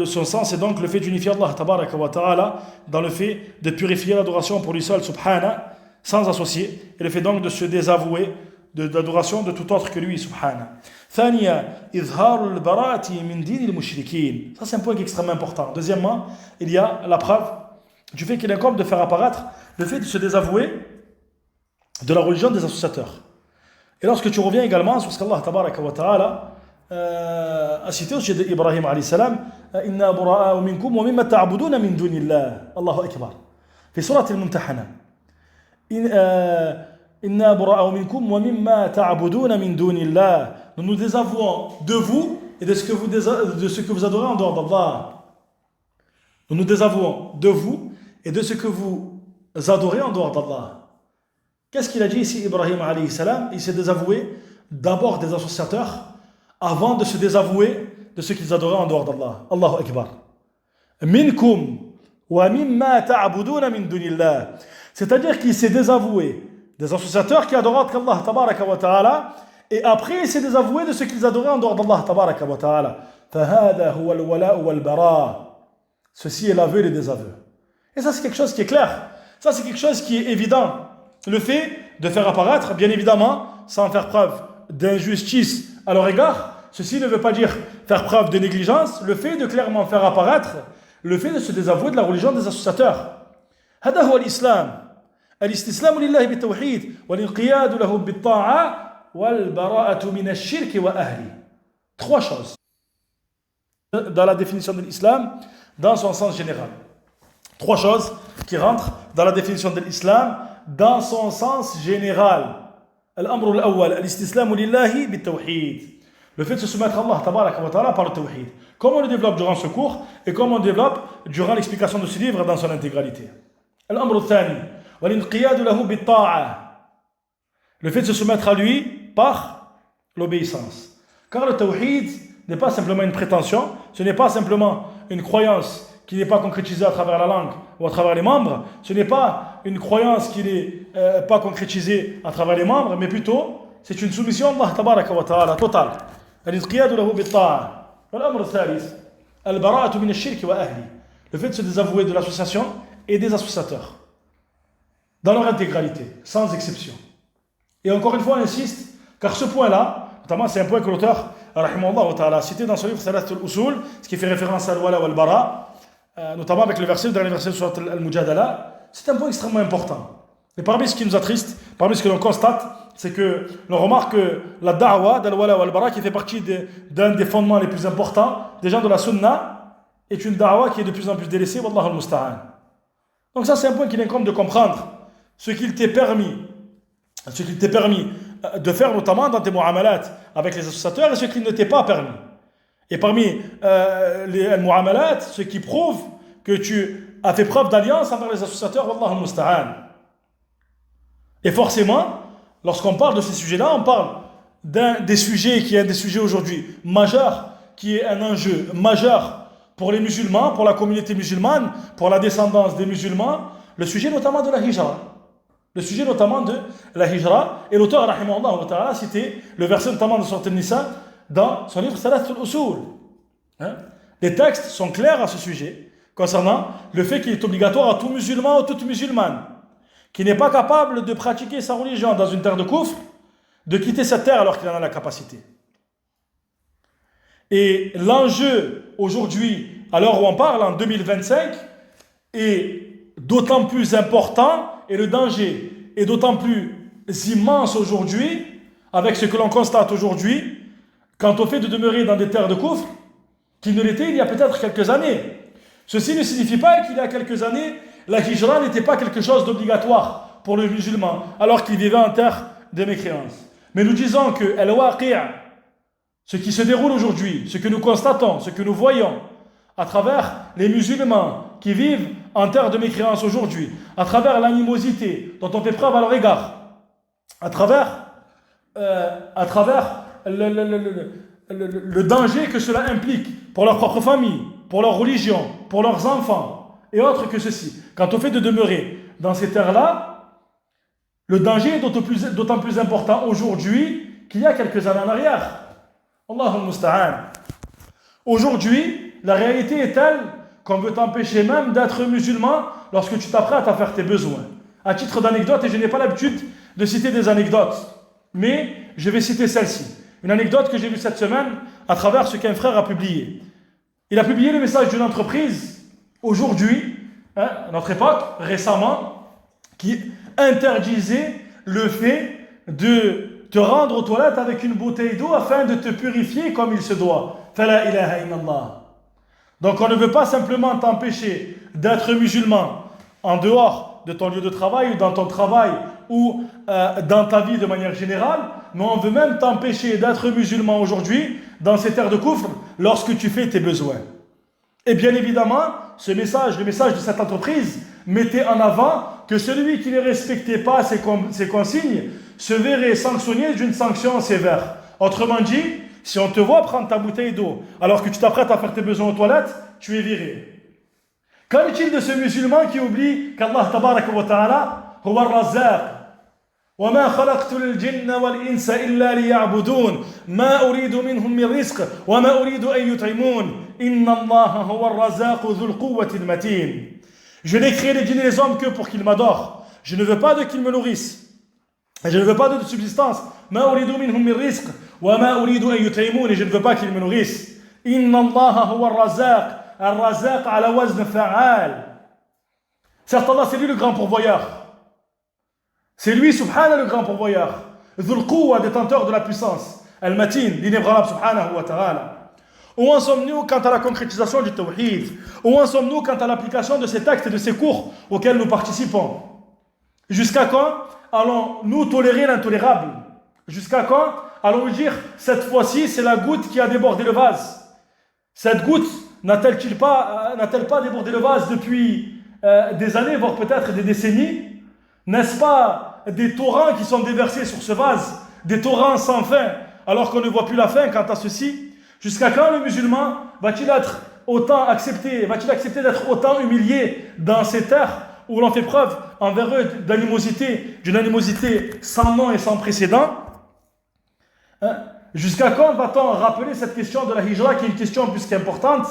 son sens est donc le fait d'unifier Allah tabaraka wa ta'ala dans le fait de purifier l'adoration pour lui seul subhana sans associer, et le fait donc de se désavouer de l'adoration de tout autre que lui subhana. ثانيا إظهار البراءة من دين المشركين. Ça c'est un point qui est extrêmement important. Deuxièmement, il y a la preuve du fait qu'il incombe de faire apparaître le fait de se désavouer de la religion des associateurs. Et lorsque tu reviens également sur ce qu'Allah tabaraka wa ta'ala a cité au sujet d'Ibrahim alayhi salam, inna bura'a'u minkum wa mimma ta'buduna min dunillah. Allahu akbar. Fi surat al-Mumtahana. Inna bura'a'u minkum wa mimma ta'buduna min dunillah. Nous nous désavouons de vous et de ce que vous adorez en dehors d'Allah. Nous nous désavouons de vous et de ce que vous adorez en dehors d'Allah. Qu'est-ce qu'il a dit ici, Ibrahim alayhi salam? Il s'est désavoué d'abord des associateurs avant de se désavouer de ce qu'ils adoraient en dehors d'Allah. Allahu akbar. Minkum wa mimma ta'buduna min dunillah. C'est-à-dire qu'il s'est désavoué des associateurs qui adoraient qu'Allah tabaraka wa ta'ala, et après il s'est désavoué de ce qu'ils adoraient en dehors d'Allah tabaraka wa ta'ala. Fahada huwa al-wala' wal-bara. Ceci est l'aveu et le désaveu. Et ça c'est quelque chose qui est clair. Ça c'est quelque chose qui est évident. Le fait de faire apparaître, bien évidemment, sans faire preuve d'injustice à leur égard, ceci ne veut pas dire faire preuve de négligence, le fait de clairement faire apparaître, le fait de se désavouer de la religion des associateurs. هذا هو الإسلام. الاستسلام لله بالتوحيد والانقياد له بالطاعة والبراءة من الشرك وأهله. Trois choses dans la définition de l'islam, dans son sens général. Trois choses qui rentrent dans la définition de l'islam dans son sens général. Al-amr al-awwal, al-istislamu lillahi bit-tawhid. Le fait de se soumettre à Allah tabaraka wa ta'ala par le tawhid. Comme on le développe durant ce cours et comme on le développe durant l'explication de ce livre dans son intégralité. Al-amr al-thani, wal-inqiyadu lahu bit-ta'a. Le fait de se soumettre à lui par l'obéissance. Car le tawhid n'est pas simplement une prétention, ce n'est pas simplement une croyance qui n'est pas concrétisée à travers la langue ou à travers les membres, ce n'est pas une croyance qui n'est pas concrétisée à travers les membres, mais plutôt c'est une soumission à Allah tabaraka wa ta'ala totale. Al-inqiyadu lahu bit-ta'a. Wal-amr al-thalith, al-bara'atu min ash-shirk wa ahli. Le fait de se désavouer de l'association et des associateurs dans leur intégralité, sans exception. Et encore une fois, on insiste, car ce point-là, notamment c'est un point que l'auteur rahimahullah wa ta'ala a cité dans son livre Thalathat al-Usul, ce qui fait référence à al-wala wal-bara, notamment avec le dernier verset de Surat al-Mujadala, c'est un point extrêmement important. Et parmi ce qui nous attriste, parmi ce que l'on constate, c'est que l'on remarque que la da'wa d'al-wala wal-bara, qui fait partie d'un des fondements les plus importants des gens de la sunna, est une da'wa qui est de plus en plus délaissée, wallahu al-musta'an. Donc ça c'est un point qu'il incombe de comprendre, ce qu'il t'est permis de faire notamment dans tes mu'amalat avec les associateurs et ce qu'il ne t'est pas permis. Et parmi les mu'amalat, ce qui prouve que tu as fait preuve d'alliance envers les associateurs, wallahu al-musta'an. Et forcément, lorsqu'on parle de ces sujets-là, on parle d'un des sujets qui est un des sujets aujourd'hui majeurs, qui est un enjeu majeur pour les musulmans, pour la communauté musulmane, pour la descendance des musulmans, le sujet notamment de la hijra. Le sujet notamment de la hijra, et l'auteur rahimahullah wa ta'ala a cité le verset notamment de Surat An-Nisa dans son livre Thalathat al-Usul. Les textes sont clairs à ce sujet concernant le fait qu'il est obligatoire à tout musulman ou toute musulmane qui n'est pas capable de pratiquer sa religion dans une terre de kufr, de quitter cette terre alors qu'il en a la capacité. Et l'enjeu aujourd'hui, à l'heure où on parle, en 2025, est d'autant plus important et le danger est d'autant plus immense aujourd'hui avec ce que l'on constate aujourd'hui quant au fait de demeurer dans des terres de kufr qu'il ne l'était il y a peut-être quelques années. Ceci ne signifie pas qu'il y a quelques années, la hijra n'était pas quelque chose d'obligatoire pour le musulman, alors qu'il vivait en terre de mécréance. Mais nous disons que ce qui se déroule aujourd'hui, ce que nous constatons, ce que nous voyons, à travers les musulmans qui vivent en terre de mécréance aujourd'hui, à travers l'animosité dont on fait preuve à leur égard, à travers le danger que cela implique pour leur propre famille, pour leur religion, pour leurs enfants et autres que ceci. Quant au fait de demeurer dans ces terres-là, le danger est d'autant plus important aujourd'hui qu'il y a quelques années en arrière. Allahumma musta'an. Aujourd'hui, la réalité est telle qu'on veut t'empêcher même d'être musulman lorsque tu t'apprêtes à faire tes besoins. À titre d'anecdote, et je n'ai pas l'habitude de citer des anecdotes, mais je vais citer celle-ci. Une anecdote que j'ai vue cette semaine à travers ce qu'un frère a publié. Il a publié le message d'une entreprise, aujourd'hui, à notre époque, récemment, qui interdisait le fait de te rendre aux toilettes avec une bouteille d'eau afin de te purifier comme il se doit. Fala ilaha illallah. Donc on ne veut pas simplement t'empêcher d'être musulman en dehors de ton lieu de travail ou dans ton travail ou dans ta vie de manière générale, mais on veut même t'empêcher d'être musulman aujourd'hui dans ces terres de coufre lorsque tu fais tes besoins. Et bien évidemment, le message de cette entreprise mettait en avant que celui qui ne respectait pas ces consignes se verrait sanctionné d'une sanction sévère. Autrement dit, si on te voit prendre ta bouteille d'eau alors que tu t'apprêtes à faire tes besoins aux toilettes, tu es viré. Qu'en est-il de ce musulman qui oublie qu'Allah tabaraka wa ta'ala huwa ar-razzaq wa ma khalaqtu al-jinna wal-insa illa liya'budun ma uridu minhum min rizq wa ma uridu an yut'imun inna Allaha huwa ar-razzaqu dhul quwwati al-matin. Je n'ai créé les djinns et les hommes que pour qu'ils m'adorent. Je ne veux pas qu'ils me nourrissent. Et je ne veux pas de subsistance. Ma uridu minhum min rizq wa ma uridu an yut'imun, et je ne veux pas qu'ils me nourrissent. Inna Allaha huwa ar-razzaq. Ar-Razaq ala wazn fa'al. Certes, Allah, c'est lui le grand pourvoyeur. C'est lui, subhanahu, le grand pourvoyeur. Dhul Quwwa, détenteur de la puissance. Al-Matin, l'inébranlable, subhanahu wa ta'ala. Où en sommes-nous quant à la concrétisation du tawhid? Où en sommes-nous quant à l'application de ces textes et de ces cours auxquels nous participons? Jusqu'à quand allons-nous tolérer l'intolérable? Jusqu'à quand allons-nous dire, cette fois-ci, c'est la goutte qui a débordé le vase? Cette goutte n'a-t-elle pas débordé le vase depuis des années, voire peut-être des décennies? N'est-ce pas des torrents qui sont déversés sur ce vase, des torrents sans fin, alors qu'on ne voit plus la fin quant à ceci? Jusqu'à quand le musulman va-t-il accepter d'être autant humilié dans ces terres où l'on fait preuve envers eux d'une animosité sans nom et sans précédent? Jusqu'à quand va-t-on rappeler cette question de la hijra qui est une question plus qu'importante?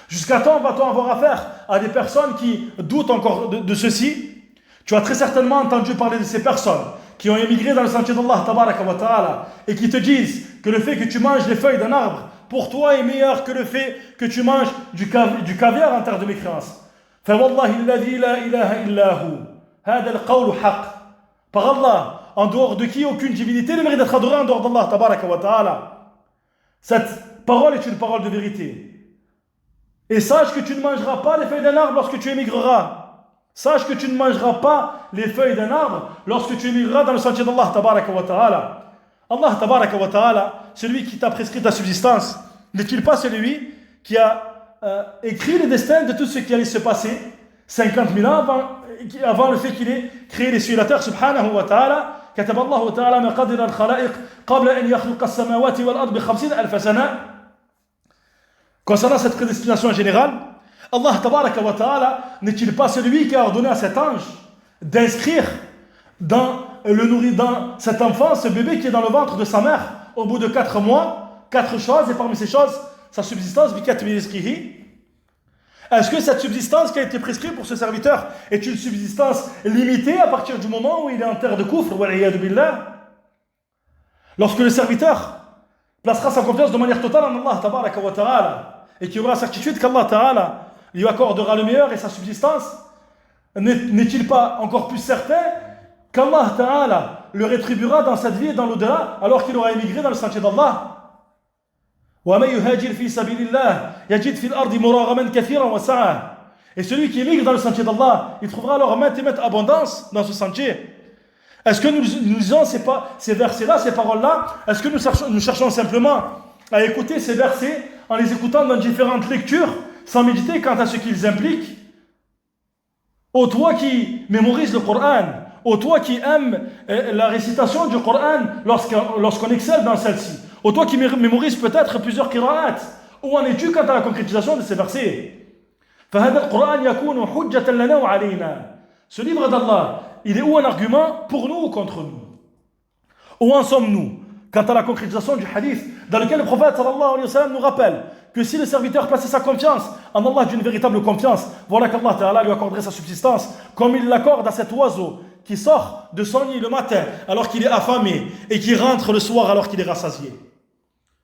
Jusqu'à quand va-t-on avoir affaire à des personnes qui doutent encore de ceci? Tu as très certainement entendu parler de ces personnes qui ont émigré dans le sentier d'Allah tabaraka wa ta'ala et qui te disent que le fait que tu manges les feuilles d'un arbre pour toi est meilleur que le fait que tu manges du caviar en terre de mécréance. فَوَاللَّهِ الَّذِي لَا إِلَهَ إِلَّا هُ هَذَا الْقَوْلُ حَقٌّ. Par Allah, en dehors de qui aucune divinité ne mérite d'être adorée en dehors d'Allah tabaraka wa ta'ala. Cette parole est une parole de vérité. Et sache que tu ne mangeras pas les feuilles d'un arbre lorsque tu émigreras. Sache que tu ne mangeras pas les feuilles d'un arbre lorsque tu émigreras dans le sentier d'Allah tabaraka wa ta'ala. Allah tabaraka wa ta'ala, celui qui t'a prescrit ta subsistance, n'est-il pas celui qui a écrit le destin de tout ce qui allait se passer 50 000 ans avant le fait qu'il ait créé les cieux et la terre, subhanahu wa ta'ala? كتب الله تعالى مقادير الخلائق قبل أن يخلق السماوات والأرض ب50 ألف سنة. Concernant cette prédestination générale, Allah tabaraka wa ta'ala n'est-il pas celui qui a ordonné à cet ange d'inscrire dans cet enfant, ce bébé qui est dans le ventre de sa mère, au bout de 4 mois, 4 choses, et parmi ces choses, sa subsistance, est-ce que cette subsistance qui a été prescrite pour ce serviteur est une subsistance limitée à partir du moment où il est en terre de kufr, lorsque le serviteur placera sa confiance de manière totale en Allah tabaraka wa ta'ala et qu'il aura la certitude qu'Allah ta'ala lui accordera le meilleur et sa subsistance, n'est-il pas encore plus certain qu'Allah ta'ala le rétribuera dans cette vie et dans l'au-delà alors qu'il aura émigré dans le sentier d'Allah? وَمَنْ يُهَاجِرْ فِي سَبِيلِ اللَّهِ يَجِدْ فِي الْأَرْضِ مُرَاغَمًا كَثِيرًا وَسَعًا. Et celui qui émigre dans le sentier d'Allah, il trouvera alors maintes et maintes abondance dans ce sentier. Est-ce que nous lisons ces versets-là, ces paroles-là? Est-ce que nous cherchons simplement à écouter ces versets en les écoutant dans différentes lectures, sans méditer quant à ce qu'ils impliquent? Ô toi qui mémorise le Coran, ô toi qui aime la récitation du Coran lorsqu'on excelle dans celle-ci, ô toi qui mémorise peut-être plusieurs qira'at, où en es-tu quant à la concrétisation de ces versets? فهذا القرآن يكون حجة لنا وعلينا. Ce livre d'Allah, il est où un argument pour nous ou contre nous? Où en sommes-nous quant à la concrétisation du hadith dans lequel le prophète sallallahu alayhi wa sallam nous rappelle que si le serviteur plaçait sa confiance en Allah d'une véritable confiance, voilà qu'Allah Ta'ala lui accorderait sa subsistance comme il l'accorde à cet oiseau qui sort de son nid le matin alors qu'il est affamé et qui rentre le soir alors qu'il est rassasié.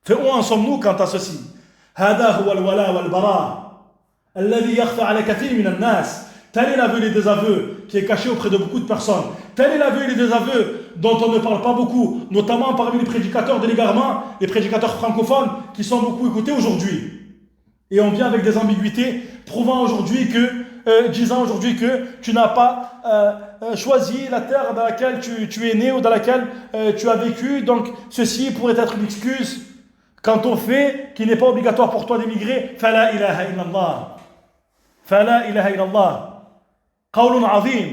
Fait où en sommes-nous quant à ceci? هذا هو الولاء والبراء الذي يخفى على كثير من الناس. Tel est l'aveu et les désaveux qui est caché auprès de beaucoup de personnes. Tel est l'aveu et les désaveux dont on ne parle pas beaucoup, notamment parmi les prédicateurs de l'égarement, les prédicateurs francophones qui sont beaucoup écoutés aujourd'hui. Et on vient avec des ambiguïtés, prouvant aujourd'hui que, disant aujourd'hui que tu n'as pas choisi la terre dans laquelle tu es né ou dans laquelle tu as vécu. Donc ceci pourrait être une excuse quant au fait qu'il n'est pas obligatoire pour toi d'émigrer. Fala ilaha illallah. Fala ilaha illallah. قول عظيم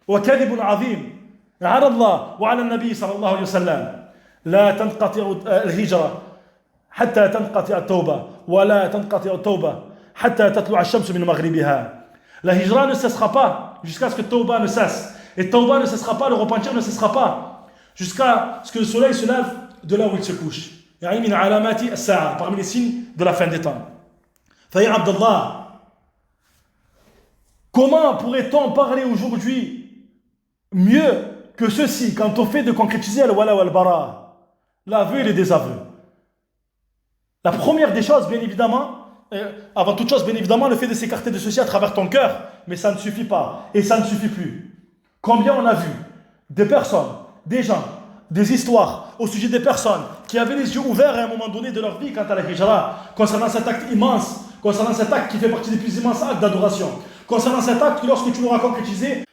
وكذب عظيم على الله وعلى النبي صلى الله عليه وسلم. لا تنقطع الهجرة حتى تنقطع التوبة ولا تنقطع التوبة حتى تطلع الشمس من مغربها. La hijra ne cessera pas jusqu'à ce que Tawbah ne cesse. Et Tawbah ne cessera pas, le repentir ne cessera pas jusqu'à ce que le soleil se lève de là où il se couche. يعني من علامات الساعة, parmi les signes de la fin des temps. فيا عبد الله, comment pourrait-on parler aujourd'hui mieux que ceci quand on fait de concrétiser al-wala wal-bara, l'aveu et les désaveux? La première des choses, bien évidemment, avant toute chose, bien évidemment, le fait de s'écarter de ceci à travers ton cœur, mais ça ne suffit pas et ça ne suffit plus. Combien on a vu des personnes, des gens, des histoires au sujet des personnes qui avaient les yeux ouverts à un moment donné de leur vie quant à la hijra, concernant cet acte immense, concernant cet acte qui fait partie des plus immenses actes d'adoration, concernant cet acte que lorsque tu l'auras concrétisé,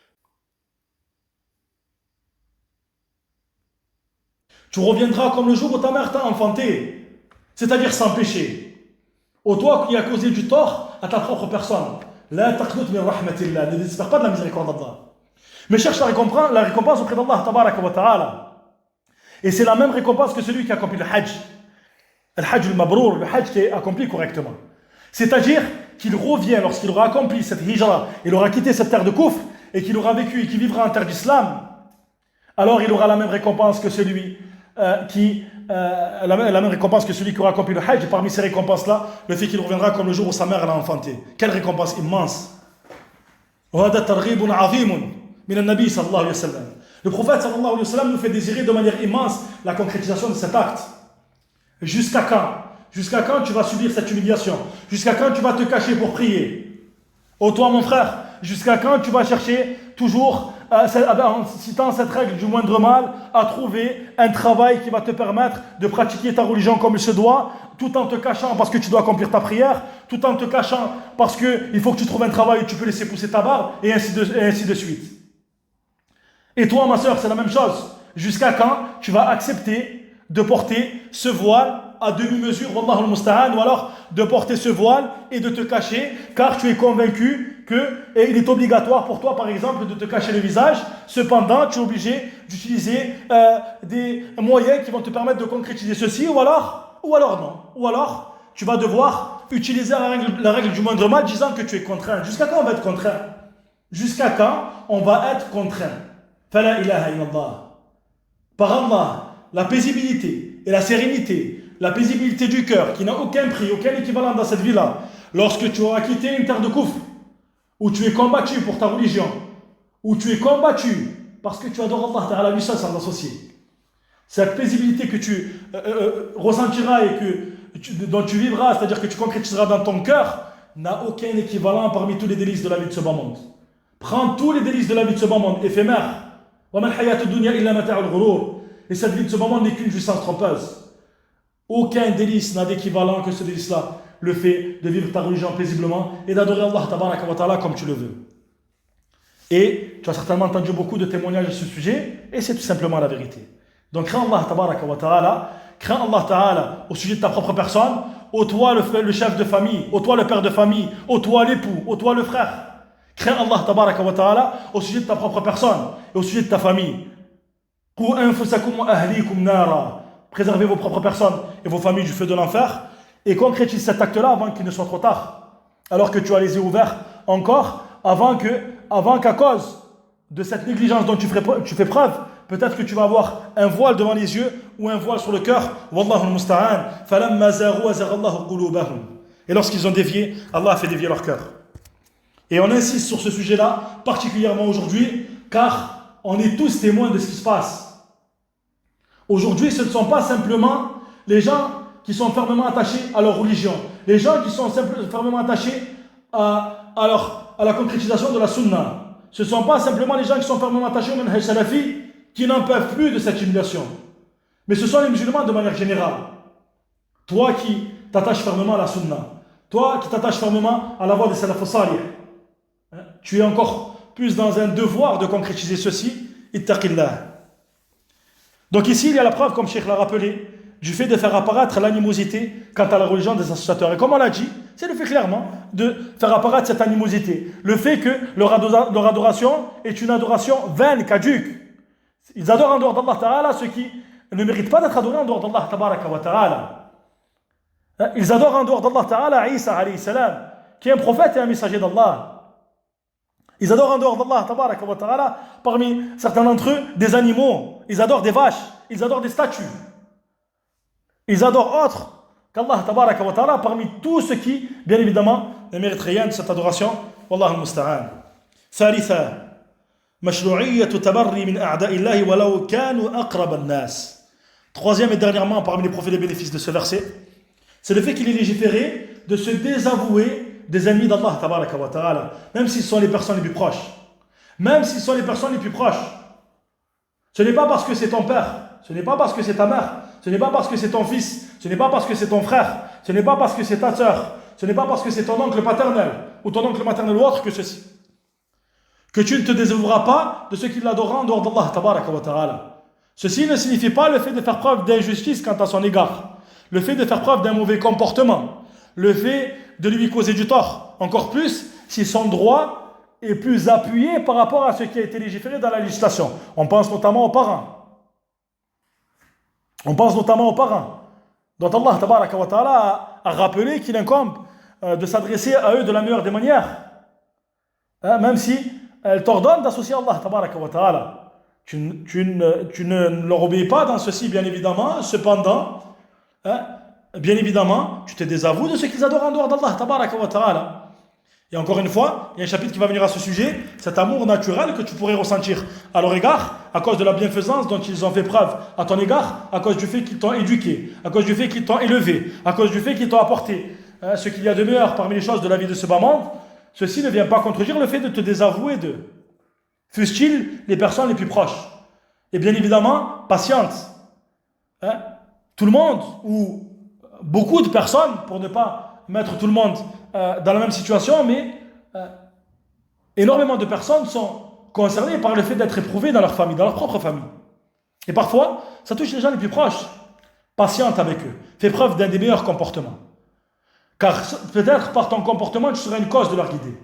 tu reviendras comme le jour où ta mère t'a enfanté, c'est-à-dire sans péché. Ô toi qui as causé du tort à ta propre personne, la taqnut min rahmatillah, ne désespère pas de la miséricorde d'Allah, mais cherche la récompense auprès d'Allah tabaraka wa ta'ala. Et c'est la même récompense que celui qui accomplit le hajj. Le hajj al-mabrour, le hajj qui est accompli correctement. C'est-à-dire qu'il revient lorsqu'il aura accompli cette hijra, il aura quitté cette terre de Koufr et qu'il aura vécu et qui vivra en terre d'islam, alors il aura la même récompense que celui qui aura accompli le hajj. Et parmi ces récompenses-là, le fait qu'il reviendra comme le jour où sa mère l'a enfanté. Quelle récompense immense! Le prophète sallallahu alayhi wa sallam nous fait désirer de manière immense la concrétisation de cet acte. Jusqu'à quand? Jusqu'à quand tu vas subir cette humiliation? Jusqu'à quand tu vas te cacher pour prier? Ô toi mon frère, jusqu'à quand tu vas chercher toujours, en citant cette règle du moindre mal, à trouver un travail qui va te permettre de pratiquer ta religion comme il se doit, tout en te cachant parce que tu dois accomplir ta prière, tout en te cachant parce qu'il faut que tu trouves un travail où tu peux laisser pousser ta barbe, et ainsi de suite. Et toi ma soeur, c'est la même chose. Jusqu'à quand tu vas accepter de porter ce voile à demi-mesure, wallahu al-musta'an, ou alors de porter ce voile et de te cacher, car tu es convaincu qu'il est obligatoire pour toi, par exemple, de te cacher le visage. Cependant, tu es obligé d'utiliser des moyens qui vont te permettre de concrétiser ceci, ou alors non. Ou alors, tu vas devoir utiliser la règle du moindre mal, disant que tu es contraint. Jusqu'à quand on va être contraint? Jusqu'à quand on va être contraint? Fala ilaha illallah. Par Allah, la paisibilité et la sérénité, la paisibilité du cœur, qui n'a aucun prix, aucun équivalent dans cette vie-là, lorsque tu auras quitté une terre de Koufr, où tu es combattu pour ta religion, où tu es combattu parce que tu adores Allah Ta'ala lui seul sans associer. Cette paisibilité que tu ressentiras et dont tu vivras, c'est-à-dire que tu concrétiseras dans ton cœur, n'a aucun équivalent parmi tous les délices de la vie de ce bas monde. Prends tous les délices de la vie de ce bas monde éphémère. Et cette vie de ce bas monde n'est qu'une jouissance trompeuse. aucun délice n'a d'équivalent que ce délice-là, le fait de vivre ta religion paisiblement et d'adorer Allah tabaraka wa ta'ala comme tu le veux. Et tu as certainement entendu beaucoup de témoignages à ce sujet, et c'est tout simplement la vérité. Donc crains Allah tabaraka wa ta'ala, crains Allah ta'ala au sujet de ta propre personne, ô toi le chef de famille, ô toi le père de famille, ô toi l'époux, ô toi le frère. Crains Allah tabaraka wa ta'ala au sujet de ta propre personne et au sujet de ta famille. Préservez vos propres personnes et vos familles du feu de l'enfer et concrétise cet acte-là avant qu'il ne soit trop tard. Alors que tu as les yeux ouverts encore, avant qu'à cause de cette négligence dont tu fais preuve, peut-être que tu vas avoir un voile devant les yeux ou un voile sur le cœur. Wallahu al-musta'an. Falamma zaghu azagha Allahu qulubahum. Et lorsqu'ils ont dévié, Allah a fait dévier leur cœur. Et on insiste sur ce sujet-là, particulièrement aujourd'hui, car on est tous témoins de ce qui se passe. Aujourd'hui, ce ne sont pas simplement les gens qui sont fermement attachés à leur religion, les gens qui sont fermement attachés à la concrétisation de la sunna. Ce ne sont pas simplement les gens qui sont fermement attachés au manhaj salafi qui n'en peuvent plus de cette humiliation. Mais ce sont les musulmans de manière générale. Toi qui t'attaches fermement à la sunna, toi qui t'attaches fermement à la voie des salaf salih, tu es encore plus dans un devoir de concrétiser ceci. Ittaqillah. Donc ici, il y a la preuve, comme Cheikh l'a rappelé, du fait de faire apparaître l'animosité quant à la religion des associateurs. Et comme on l'a dit, c'est le fait clairement de faire apparaître cette animosité. Le fait que leur adoration est une adoration vaine, caduque. Ils adorent en dehors d'Allah Ta'ala ceux qui ne méritent pas d'être adorés en dehors d'Allah Tabaraka wa Ta'ala. Ils adorent en dehors d'Allah Ta'ala Isa alayhi salam, qui est un prophète et un messager d'Allah. Ils adorent en dehors d'Allah tabaraka wa ta'ala, parmi certains d'entre eux, des animaux. Ils adorent des vaches, ils adorent des statues. Ils adorent autre qu'Allah tabaraka wa ta'ala, parmi tous ceux qui, bien évidemment, ne méritent rien de cette adoration. Wallahu musta'an. ثالثا مشروعية تبري من أعداء الله ولو كانوا أقرب الناس. Troisième et dernièrement, parmi les profits et les bénéfices de ce verset, c'est le fait qu'il est légiféré de se désavouer des ennemis d'Allah tabaraka wa ta'ala, même s'ils sont les personnes les plus proches. Même s'ils sont les personnes les plus proches. Ce n'est pas parce que c'est ton père, ce n'est pas parce que c'est ta mère, ce n'est pas parce que c'est ton fils, ce n'est pas parce que c'est ton frère, ce n'est pas parce que c'est ta sœur, ce n'est pas parce que c'est ton oncle paternel ou ton oncle maternel ou autre que ceci, que tu ne te désavoueras pas de ceux qui l'adorent en dehors d'Allah tabaraka wa ta'ala. Ceci ne signifie pas le fait de faire preuve d'injustice quant à son égard, le fait de faire preuve d'un mauvais comportement, le fait de lui causer du tort, encore plus si son droit est plus appuyé par rapport à ce qui a été légiféré dans la législation. On pense notamment aux parents. On pense notamment aux parents, dont Allah tabaraka wa ta'ala a rappelé qu'il incombe de s'adresser à eux de la meilleure des manières, même si elle t'ordonne d'associer Allah tabaraka wa ta'ala. Tu ne leur obéis pas dans ceci, bien évidemment, cependant, bien évidemment, tu te désavoues de ce qu'ils adorent en dehors d'Allah tabaraka wa ta'ala. Et encore une fois, il y a un chapitre qui va venir à ce sujet, cet amour naturel que tu pourrais ressentir à leur égard, à cause de la bienfaisance dont ils ont fait preuve à ton égard, à cause du fait qu'ils t'ont éduqué, à cause du fait qu'ils t'ont élevé, à cause du fait qu'ils t'ont apporté ce qu'il y a de meilleur parmi les choses de la vie de ce bas monde. Ceci ne vient pas contredire le fait de te désavouer d'eux, fussent-ils les personnes les plus proches. Et bien évidemment, patiente. Tout le monde, ou beaucoup de personnes, pour ne pas mettre tout le monde dans la même situation, mais énormément de personnes sont concernées par le fait d'être éprouvées dans leur famille, dans leur propre famille. Et parfois, ça touche les gens les plus proches. Patiente avec eux. Fais preuve d'un des meilleurs comportements. Car peut-être par ton comportement, tu seras une cause de leur guider.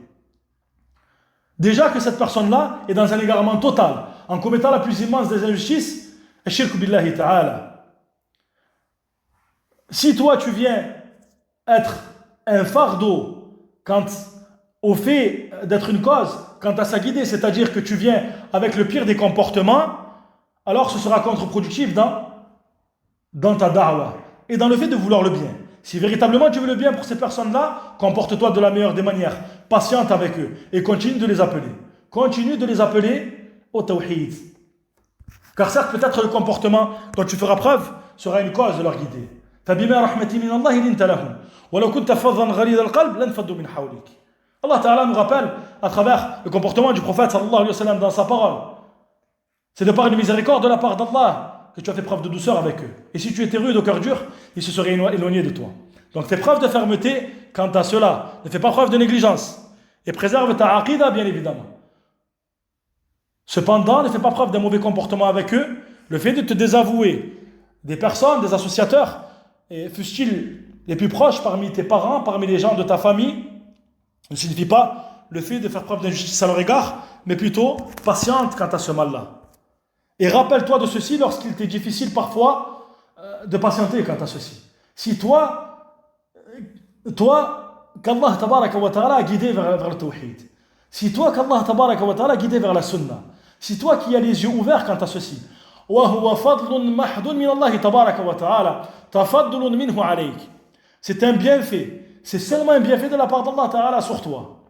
Déjà que cette personne-là est dans un égarement total, en commettant la plus immense des injustices, ashirku billahi ta'ala. Si toi tu viens être un fardeau quant au fait d'être une cause, quant à sa guidée, c'est-à-dire que tu viens avec le pire des comportements, alors ce sera contre-productif dans ta da'wah et dans le fait de vouloir le bien. Si véritablement tu veux le bien pour ces personnes-là, comporte-toi de la meilleure des manières, patiente avec eux et continue de les appeler. Continue de les appeler au tawhid. Car certes, peut-être le comportement dont tu feras preuve sera une cause de leur guider. فبما رحمة من الله لنت لهم ولو كنت فظا غليظ القلب لانفضوا من حولك. Allah Ta'ala nous rappelle à travers le comportement du prophète sallallahu alayhi wa sallam dans sa parole. C'est de par une miséricorde de la part d'Allah que tu as fait preuve de douceur avec eux. Et si tu étais rude au cœur dur, ils se seraient éloignés de toi. Donc fais preuve de fermeté quant à cela. Ne fais pas preuve de négligence. Et préserve ta aqida, bien évidemment. Cependant, ne fais pas preuve d'un mauvais comportement avec eux. Le fait de te désavouer des personnes, des associateurs, et fussent-ils les plus proches parmi tes parents, parmi les gens de ta famille, ne signifie pas le fait de faire preuve d'injustice à leur égard, mais plutôt patiente quant à ce mal-là. Et rappelle-toi de ceci lorsqu'il t'est difficile parfois de patienter quant à ceci. Si toi, qu'Allah tabaraka wa ta'ala a guidé vers le tawhid, si toi qu'Allah tabaraka wa ta'ala a guidé vers la sunna, si toi qui as les yeux ouverts quant à ceci, وهو فضل محض من الله تبارك وتعالى تفضل منه عليك. C'est un bienfait, c'est seulement un bienfait de la part d'Allah Ta'ala sur toi.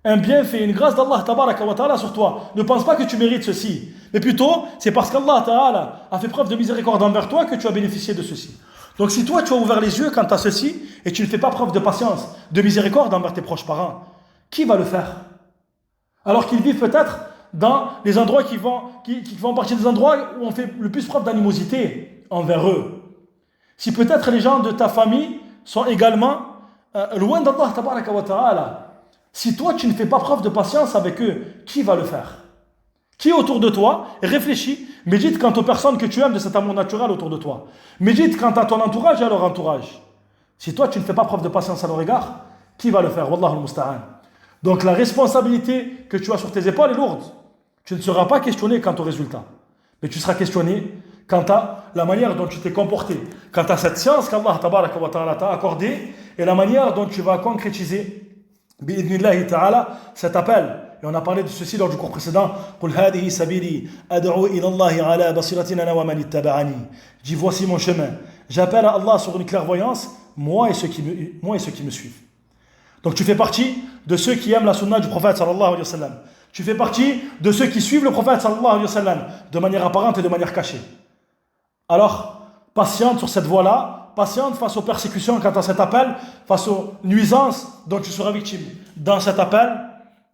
Un bienfait, une grâce d'Allah Tabaraka wa Ta'ala sur toi. Ne pense pas que tu mérites ceci, mais plutôt c'est parce qu'Allah Ta'ala a fait preuve de miséricorde envers toi que tu as bénéficié de ceci. Donc si toi tu as ouvert les yeux quant à ceci et tu ne fais pas preuve de patience, de miséricorde envers tes proches parents, qui va le faire? Alors qu'ils vivent peut-être dans les endroits qui font partie des endroits où on fait le plus preuve d'animosité envers eux. Si peut-être les gens de ta famille sont également loin d'Allah Tabaraka wa Ta'ala, si toi tu ne fais pas preuve de patience avec eux, qui va le faire? Qui autour de toi? Réfléchis, médite quant aux personnes que tu aimes de cet amour naturel autour de toi. Médite quant à ton entourage et à leur entourage. Si toi tu ne fais pas preuve de patience à leur égard, qui va le faire? Wallahu al-musta'an. Donc la responsabilité que tu as sur tes épaules est lourde. Tu ne seras pas questionné quant au résultat, mais tu seras questionné quant à la manière dont tu t'es comporté, quant à cette science qu'Allah tabaraka wa ta'ala t'a accordée et la manière dont tu vas concrétiser bi'idhnillahi ta'ala cet appel. Et on a parlé de ceci lors du cours précédent. قُلْ هَذِهِ سَبِيلِي أَدْعُو إِلَى اللَّهِ عَلَى بَصِيرَةٍ أَنَا وَمَنِ اتَّبَعَنِي. Dis voici mon chemin. J'appelle à Allah sur une clairvoyance, moi et ceux qui me suivent. Donc tu fais partie de ceux qui aiment la sunna du prophète sallallahu alayhi wa sallam. Tu fais partie de ceux qui suivent le prophète sallallahu alayhi wa sallam de manière apparente et de manière cachée. Alors, patiente sur cette voie-là, patiente face aux persécutions quant à cet appel, face aux nuisances dont tu seras victime dans cet appel,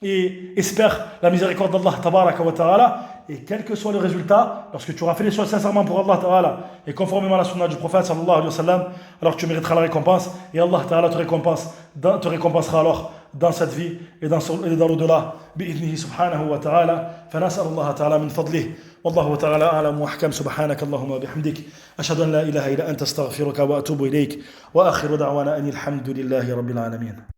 et espère la miséricorde d'Allah tabaraka wa ta'ala, et quel que soit le résultat, lorsque tu auras fait les choses sincèrement pour Allah ta'ala, et conformément à la sunna du prophète sallallahu alayhi wa sallam, alors tu mériteras la récompense, et Allah ta'ala te récompensera alors dans cette vie et dans l'au-delà, bi'idhnihi subhanahu wa ta'ala, فنسأل الله تعالى من فضله والله تعالى أعلم وأحكم سبحانك اللهم وبحمدك أشهد أن لا إله إلا أنت أستغفرك وأتوب إليك وآخر دعوانا أن الحمد لله رب العالمين.